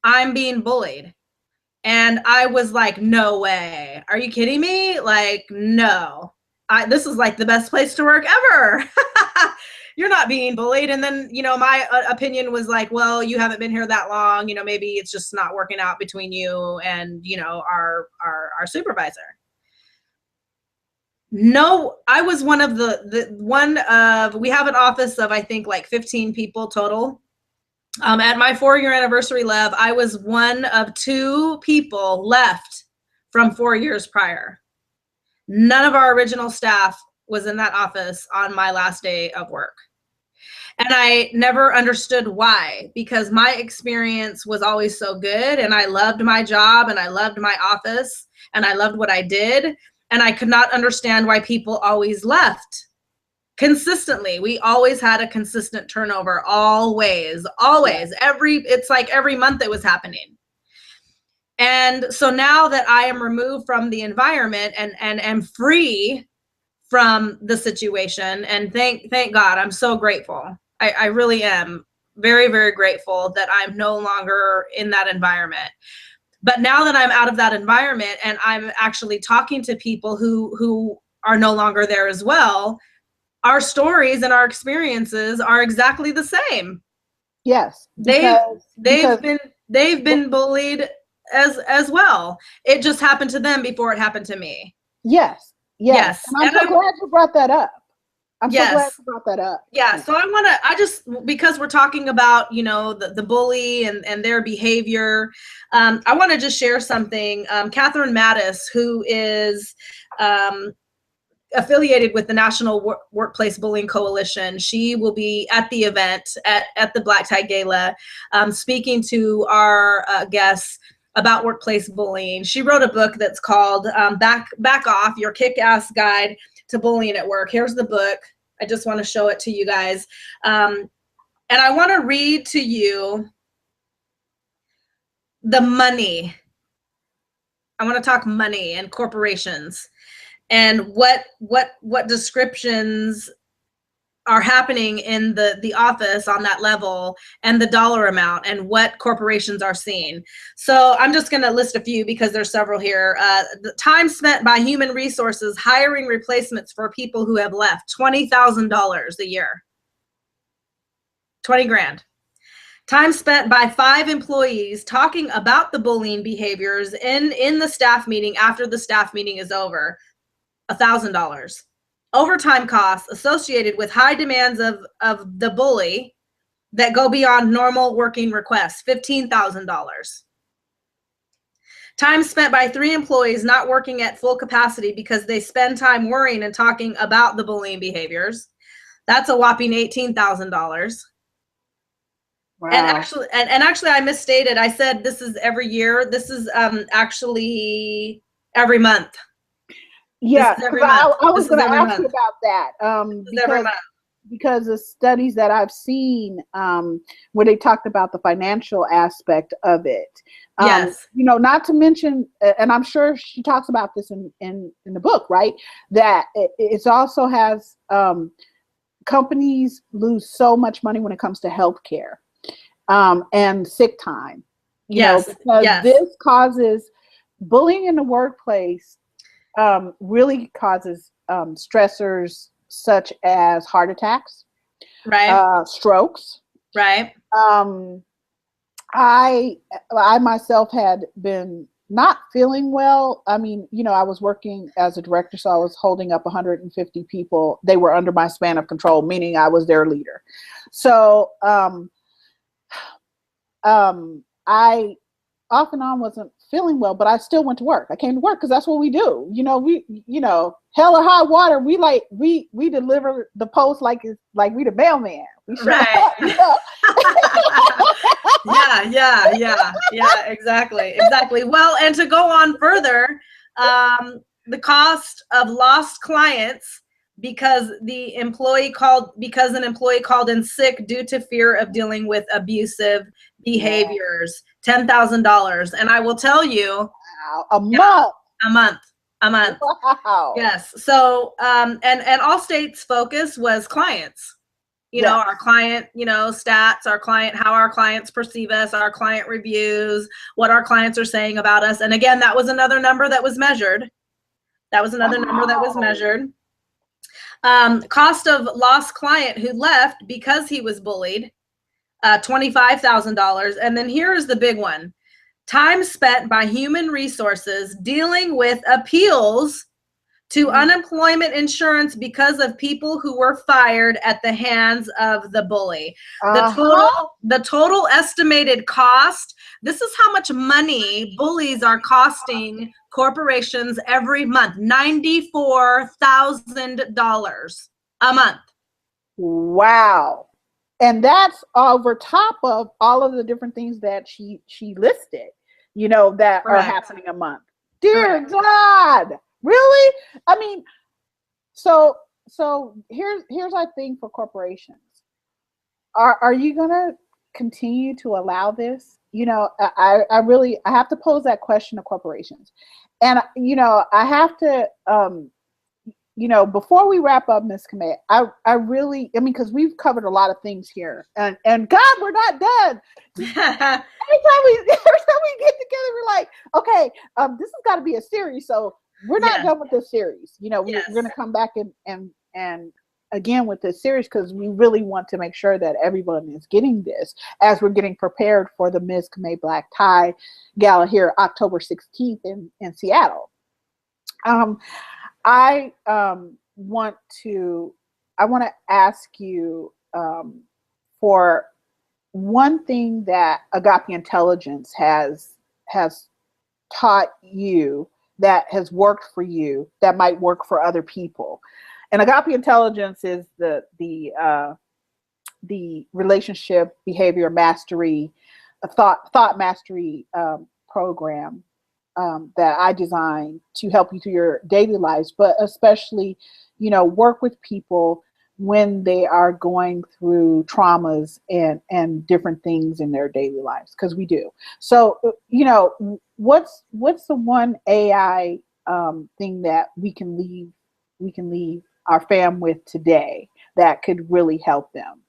I'm being bullied. And I was like, no way. Are you kidding me? Like, no. This is like the best place to work ever. You're not being bullied. And then, my opinion was like, well, you haven't been here that long. Maybe it's just not working out between you and, our supervisor. No, I was one of we have an office of, I think, like 15 people total. At my 4-year anniversary, Lev, I was one of 2 people left from 4 years prior. None of our original staff was in that office on my last day of work. And I never understood why, because my experience was always so good, and I loved my job, and I loved my office, and I loved what I did. And I could not understand why people always left consistently. We always had a consistent turnover, always. It's like every month it was happening. And so now that I am removed from the environment and am free from the situation, and thank God, I'm so grateful. I really am very, very grateful that I'm no longer in that environment. But now that I'm out of that environment and I'm actually talking to people who are no longer there as well, our stories and our experiences are exactly the same. Yes. They've been bullied as well. It just happened to them before it happened to me. Yes. And I'm so glad you brought that up. I'm so glad you brought that up. Yeah. So because we're talking about, the bully and their behavior, I want to just share something. Catherine Mattis, who is affiliated with the National Workplace Bullying Coalition, she will be at the event at the Black Tie Gala, speaking to our guests about workplace bullying. She wrote a book that's called Back Off, Your Kick-Ass Guide to Bullying at Work. Here's the book. I just want to show it to you guys. And I want to read to you the money. I want to talk money and corporations and what descriptions are happening in the office on that level, and the dollar amount, and what corporations are seeing. So I'm just going to list a few because there's several here. The time spent by human resources hiring replacements for people who have left, $20,000 a year. 20 grand. Time spent by 5 employees talking about the bullying behaviors in the staff meeting after the staff meeting is over, $1,000. Overtime costs associated with high demands of the bully that go beyond normal working requests, $15,000. Time spent by 3 employees not working at full capacity because they spend time worrying and talking about the bullying behaviors. That's a whopping $18,000. Wow. And actually, I misstated. I said this is every year. This is actually every month. Yeah, I was going to ask you about that because the studies that I've seen where they talked about the financial aspect of it. Yes. Not to mention, and I'm sure she talks about this in the book, right? That it also has companies lose so much money when it comes to healthcare and sick time. Because this causes bullying in the workplace. Really causes stressors such as heart attacks, right? Strokes, right? I myself had been not feeling well. I mean, I was working as a director, so I was holding up 150 people. They were under my span of control, meaning I was their leader. So I off and on wasn't feeling well, but I still went to work. I came to work because that's what we do. Hell or high water, we deliver the post like we the mailman. We right. Yeah, exactly. Well, and to go on further, the cost of lost clients because an employee called in sick due to fear of dealing with abusive behaviors, $10,000. And I will tell you, a month. Wow. Yes. So, and Allstate's focus was clients. Our client, stats, how our clients perceive us, our client reviews, what our clients are saying about us. And again, that was another number that was measured. Cost of lost client who left because he was bullied, $25,000. And then here's the big one. Time spent by human resources dealing with appeals to unemployment insurance because of people who were fired at the hands of the bully. The total estimated cost, this is how much money bullies are costing corporations every month, $94,000 a month. Wow. And that's over top of all of the different things that she listed, that are happening a month. Dear God, really? I mean, so here's our thing for corporations. Are you gonna continue to allow this? I have to pose that question to corporations. And I have to before we wrap up, Ms. Camay, I mean, because we've covered a lot of things here, and God, we're not done. every time we get together, we're like, okay, this has got to be a series, so we're not done with this series. We're going to come back and again with this series, because we really want to make sure that everyone is getting this as we're getting prepared for the Ms. Camay Black Tie Gala here October 16th in Seattle. I want to ask you for one thing that Agape Intelligence has taught you that has worked for you that might work for other people. And Agape Intelligence is the relationship behavior mastery, thought mastery program that I designed to help you through your daily lives, but especially, work with people when they are going through traumas and different things in their daily lives, because we do. So, what's the one AI thing that we can leave our fam with today that could really help them?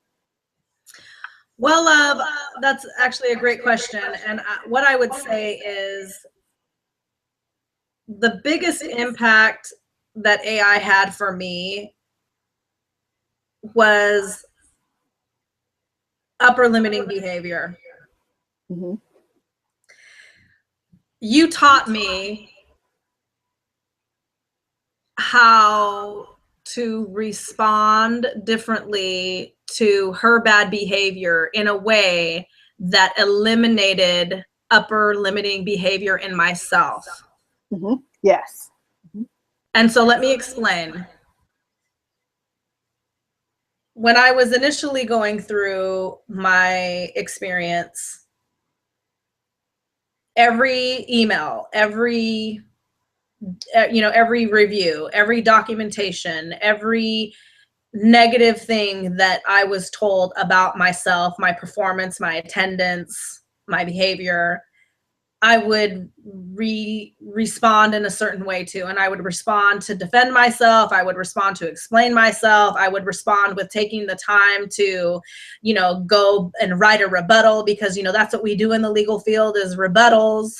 Well, love, that's actually a great question. And what I would say is the biggest impact that AI had for me was upper limiting behavior. Mm-hmm. You taught me how to respond differently to her bad behavior in a way that eliminated upper limiting behavior in myself. Mm-hmm. Yes. Mm-hmm. And so let me explain. When I was initially going through my experience, every email, every review, every documentation, every negative thing that I was told about myself, my performance, my attendance, my behavior, I would respond in a certain way to. And I would respond to defend myself. I would respond to explain myself. I would respond with taking the time to, go and write a rebuttal, because, that's what we do in the legal field is rebuttals.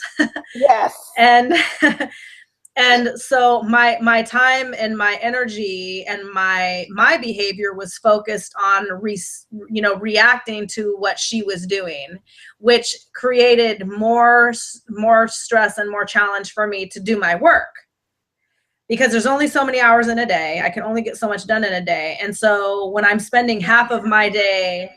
Yes. And so my time and my energy and my behavior was focused on reacting to what she was doing, which created more stress and more challenge for me to do my work, because there's only so many hours in a day. I can only get so much done in a day. And so when I'm spending half of my day,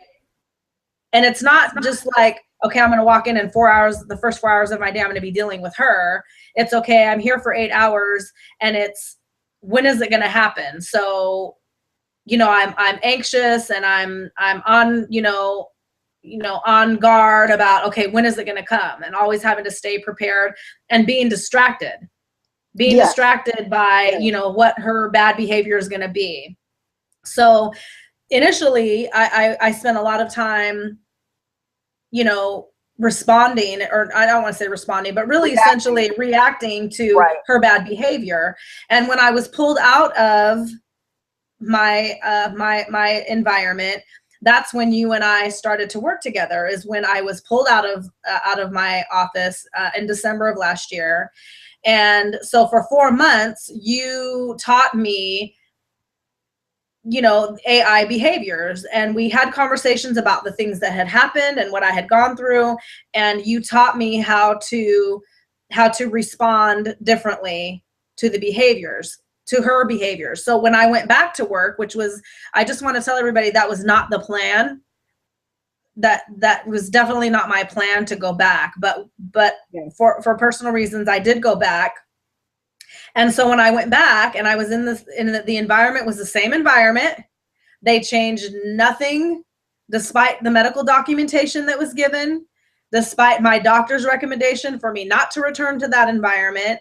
and it's not just like, okay, I'm going to walk in and the first 4 hours of my day, I'm going to be dealing with her. It's okay, I'm here for 8 hours, and it's, when is it going to happen? So, I'm anxious, and I'm on, on guard about, okay, when is it going to come? And always having to stay prepared and being distracted by, what her bad behavior is going to be. So initially I spent a lot of time, responding, or I don't want to say responding, but really essentially reacting to her bad behavior. And when I was pulled out of my environment, that's when you and I started to work together, is when I was pulled out of my office in December of last year. And so for 4 months, you taught me AI behaviors, and we had conversations about the things that had happened and what I had gone through, and you taught me how to respond differently to the behaviors, to her behaviors. So when I went back to work, which was, I just want to tell everybody, that was not the plan. That was definitely not my plan to go back, but yes, for personal reasons I did go back. And so when I went back and I was the environment was the same environment, they changed nothing despite the medical documentation that was given, despite my doctor's recommendation for me not to return to that environment.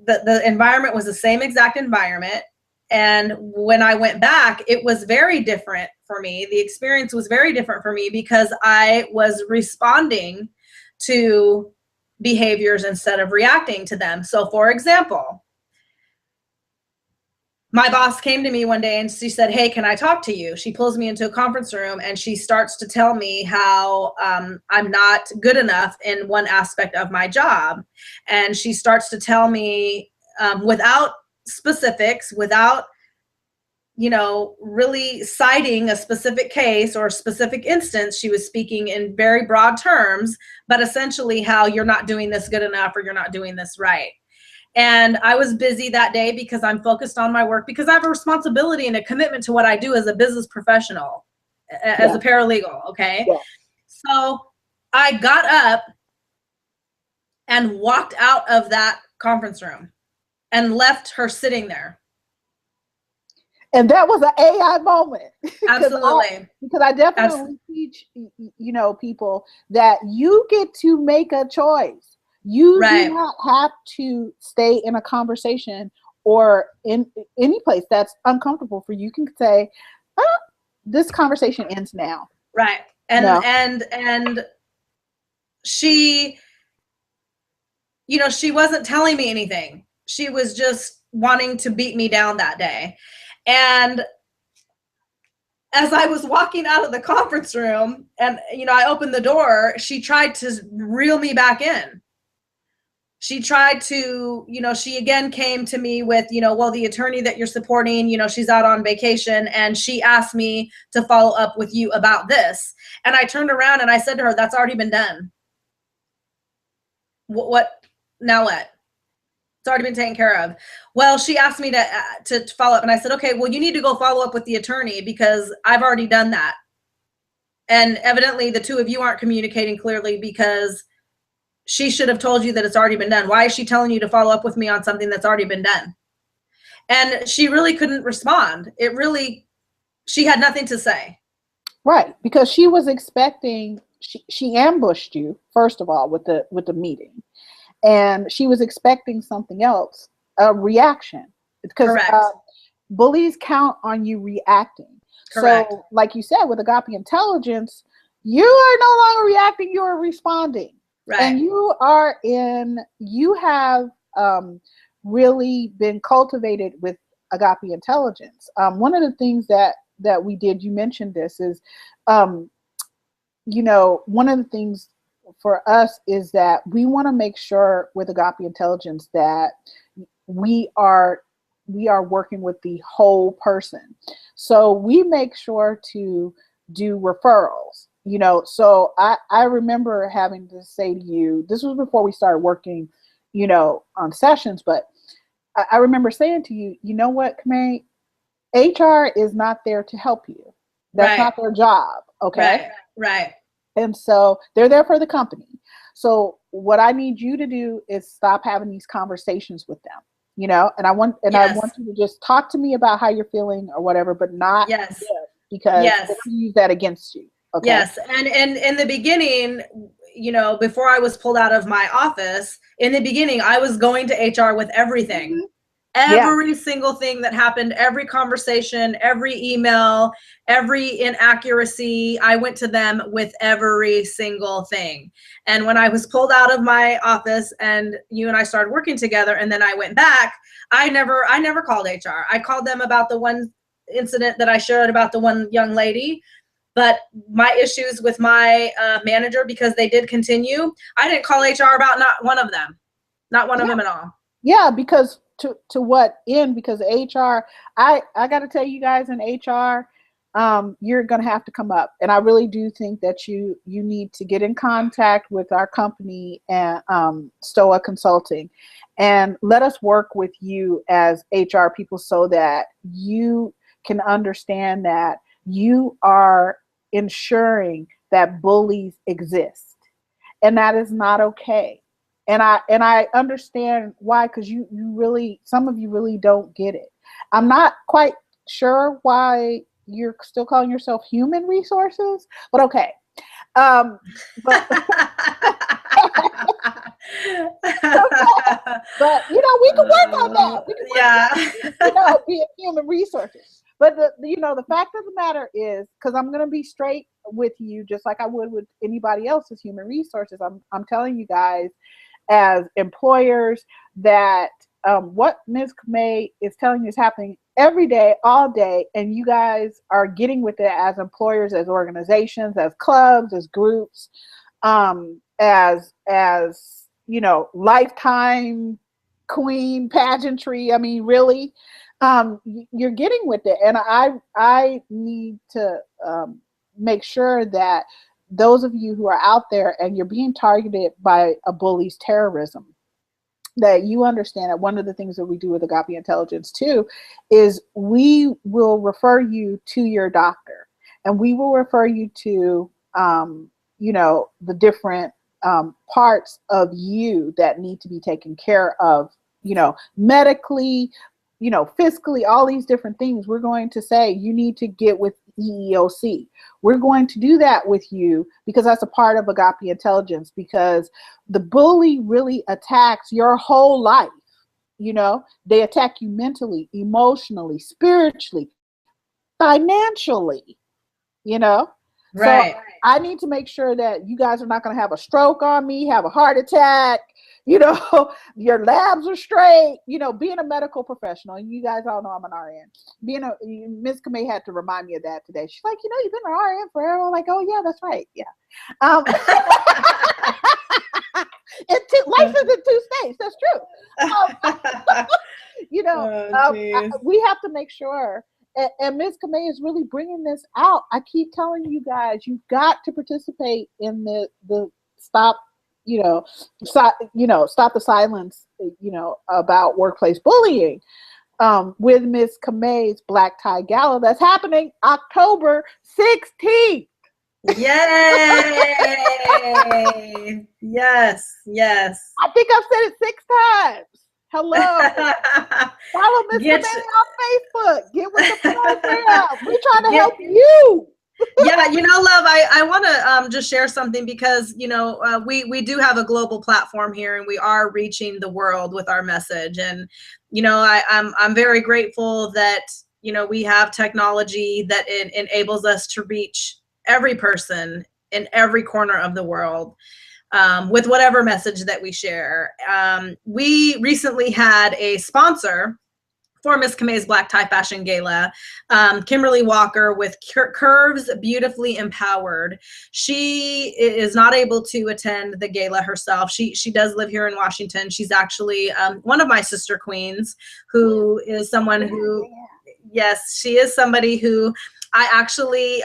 The environment was the same exact environment. And when I went back, it was very different for me. The experience was very different for me because I was responding to behaviors instead of reacting to them. So for example, my boss came to me one day and she said, "Hey, can I talk to you?" She pulls me into a conference room and she starts to tell me how I'm not good enough in one aspect of my job. And she starts to tell me without specifics, without, you know, really citing a specific case or a specific instance. She was speaking in very broad terms, but essentially how you're not doing this good enough or you're not doing this right. And I was busy that day because I'm focused on my work, because I have a responsibility and a commitment to what I do as a business professional, as a paralegal, okay? Yeah. So I got up and walked out of that conference room and left her sitting there. And that was an AI moment. Absolutely. because I definitely teach, you know, people that you get to make a choice. You do not have to stay in a conversation or in any place that's uncomfortable for you. You can say, oh, this conversation ends now. Right. And she, you know, she wasn't telling me anything. She was just wanting to beat me down that day. And as I was walking out of the conference room and, you know, I opened the door, she tried to reel me back in. She tried to, you know, she again came to me with, you know, well, the attorney that you're supporting, you know, she's out on vacation and she asked me to follow up with you about this. And I turned around and I said to her, that's already been done. What now what? It's already been taken care of. Well, she asked me to follow up and I said, okay, well, you need to go follow up with the attorney because I've already done that. And evidently the two of you aren't communicating clearly because she should have told you that it's already been done. Why is she telling you to follow up with me on something that's already been done? And she really couldn't respond. She had nothing to say. Right, because she was expecting, she ambushed you, first of all, with the meeting. And she was expecting something else, a reaction. Because bullies count on you reacting. Correct. So, like you said, with Agape Intelligence, you are no longer reacting, you are responding. Right. And you have really been cultivated with Agape Intelligence. One of the things that we did, you mentioned this, is, you know, one of the things for us is that we want to make sure with Agape Intelligence that we are working with the whole person. So we make sure to do referrals. You know, so I remember having to say to you, this was before we started working, you know, on sessions, but I remember saying to you, you know what, Camay, HR is not there to help you. That's not their job. Okay. Right. And so they're there for the company. So what I need you to do is stop having these conversations with them, you know, and I want you to just talk to me about how you're feeling or whatever, but not this, because they use that against you. Okay. Yes. And in the beginning, you know, before I was pulled out of my office, in the beginning, I was going to HR with everything. Mm-hmm. Every single thing that happened, every conversation, every email, every inaccuracy, I went to them with every single thing. And when I was pulled out of my office and you and I started working together and then I went back, I never called HR. I called them about the one incident that I shared about the one young lady. But my issues with my manager, because they did continue, I didn't call HR about not one of them at all. Yeah, because to what end? Because HR, I got to tell you guys in HR, you're going to have to come up. And I really do think that you need to get in contact with our company and STOA Consulting, and let us work with you as HR people so that you can understand that you are ensuring that bullies exist, and that is not okay. And I understand why, because some of you really don't get it. I'm not quite sure why you're still calling yourself human resources, but okay. But but we can work on that. We can work on, being human resources. But the fact of the matter is, because I'm going to be straight with you, just like I would with anybody else's human resources. I'm telling you guys, as employers, that what Ms. Camay is telling you is happening every day, all day, and you guys are getting with it as employers, as organizations, as clubs, as groups, as lifetime queen pageantry. I mean, really, you're getting with it, and I need to make sure that those of you who are out there and you're being targeted by a bully's terrorism, that you understand that one of the things that we do with Agape Intelligence too is we will refer you to your doctor, and we will refer you to the different parts of you that need to be taken care of, medically, fiscally, all these different things. We're going to say you need to get with EEOC. We're going to do that with you because that's a part of Agape Intelligence, because the bully really attacks your whole life. They attack you mentally, emotionally, spiritually, financially, Right. So I need to make sure that you guys are not going to have a stroke on me, have a heart attack, your labs are straight, being a medical professional. And you guys all know I'm an RN. Ms. Camay had to remind me of that today. She's like, you've been an RN forever. I'm like, oh yeah, that's right. Yeah. Life is in 2 states. That's true. We have to make sure. And Ms. Camay is really bringing this out. I keep telling you guys, you've got to participate in the stop stop the silence, about workplace bullying, with Ms. Camay's Black Tie Gala that's happening October 16th. Yay! Yes. I think I've said it 6 times. Hello. Follow Ms. Camay on Facebook. Get with the program. We're trying to help you. Yeah, love, I want to just share something, because we do have a global platform here, and we are reaching the world with our message. And I'm very grateful that we have technology that enables us to reach every person in every corner of the world, with whatever message that we share. We recently had a sponsor for Miss Camay's Black Tie Fashion Gala, Kimberly Walker with Curves Beautifully Empowered. She is not able to attend the gala herself. She does live here in Washington. She's actually one of my sister queens, who is someone who, yes, she is somebody who I actually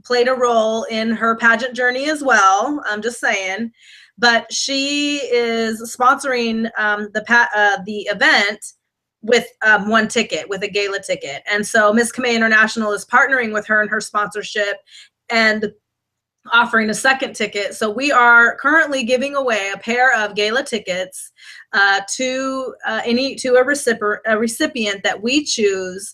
played a role in her pageant journey as well. I'm just saying. But she is sponsoring the event with one ticket, with a gala ticket. And so Miss Camay International is partnering with her in her sponsorship and offering a second ticket. So we are currently giving away a pair of gala tickets to a recipient that we choose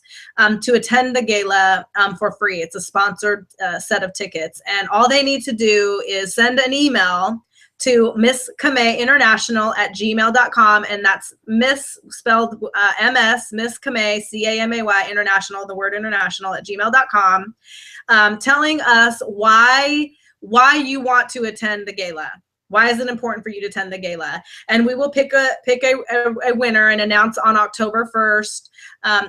to attend the gala for free. It's a sponsored set of tickets, and all they need to do is send an email to Miss Camay International at gmail.com, and that's Miss spelled MS, Miss Camay, CAMAY International, the word international, at gmail.com, telling us why you want to attend the gala. Why is it important for you to attend the gala? And we will pick a winner and announce on October 1st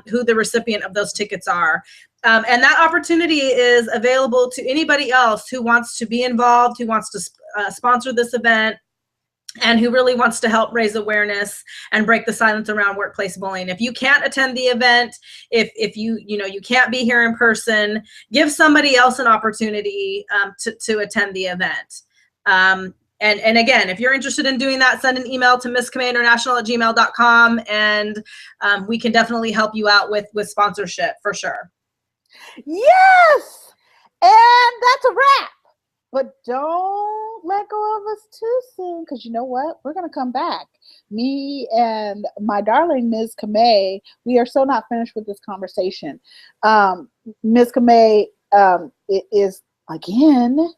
who the recipient of those tickets are. And that opportunity is available to anybody else who wants to be involved, who wants to sponsor this event, and who really wants to help raise awareness and break the silence around workplace bullying. If you can't attend the event, if you can't be here in person, give somebody else an opportunity to attend the event. And again, if you're interested in doing that, send an email to misskamayinternational@gmail.com, and we can definitely help you out with sponsorship for sure. Yes, and that's a wrap. But don't don't let go of us too soon, because you know what? We're going to come back. Me and my darling Ms. Camay, we are so not finished with this conversation. Ms. Camay is, again,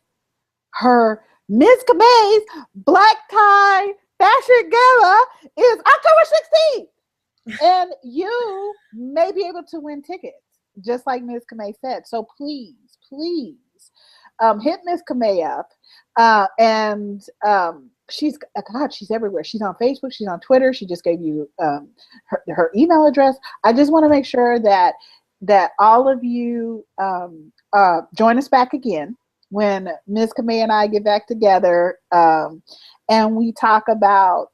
her Ms. Camay's Black Tie Fashion Gala is October 16th. And you may be able to win tickets, just like Ms. Camay said. So please, please hit Ms. Camay up. She's everywhere. She's on Facebook. She's on Twitter. She just gave you her email address. I just want to make sure that all of you join us back again when Ms. Camay and I get back together and we talk about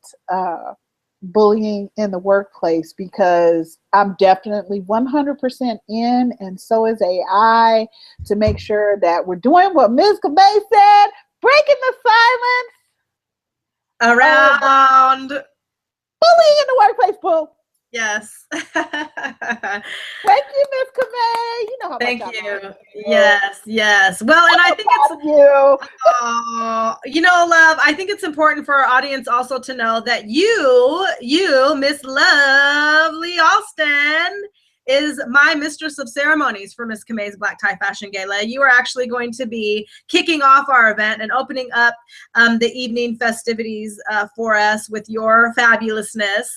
bullying in the workplace, because I'm definitely 100% in, and so is AI, to make sure that we're doing what Ms. Camay said, breaking the silence around bullying in the workplace, boo. Yes. Thank you, Ms. Camay. You know how Thank much you. I Yes, yes. Well, and I think it's love, I think it's important for our audience also to know that you, Miss Lovely Alston, is my mistress of ceremonies for Miss Camay's Black Tie Fashion Gala. You are actually going to be kicking off our event and opening up the evening festivities for us with your fabulousness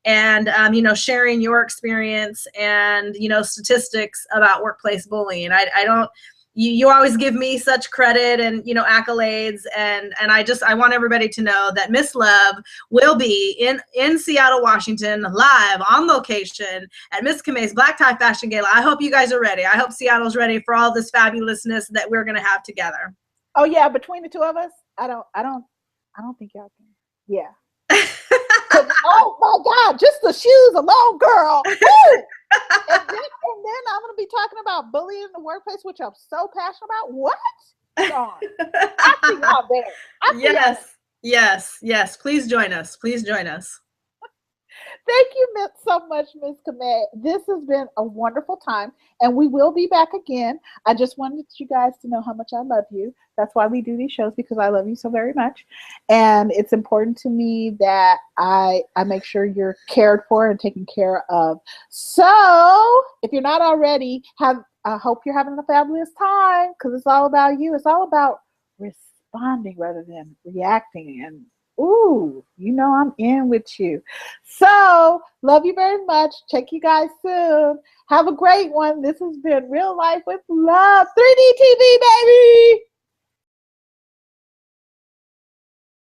and, sharing your experience and, statistics about workplace bullying. You always give me such credit and, accolades. And I want everybody to know that Miss Love will be in Seattle, Washington, live on location at Miss Camay's Black Tie Fashion Gala. I hope you guys are ready. I hope Seattle's ready for all this fabulousness that we're going to have together. Oh yeah. Between the two of us, I don't think y'all can. Yeah. Oh my God, just the shoes alone, girl. Woo! And then I'm going to be talking about bullying in the workplace, which I'm so passionate about. What? Darn. I see y'all there. Yes. Please join us. Please join us. Thank you so much, Ms. Camay. This has been a wonderful time, and we will be back again. I just wanted you guys to know how much I love you. That's why we do these shows, because I love you so very much. And it's important to me that I make sure you're cared for and taken care of. So if you're not already, I hope you're having a fabulous time, because it's all about you. It's all about responding rather than reacting. And ooh, I'm in with you. So, love you very much. Check you guys soon. Have a great one. This has been Real Life with Love. 3D TV, baby!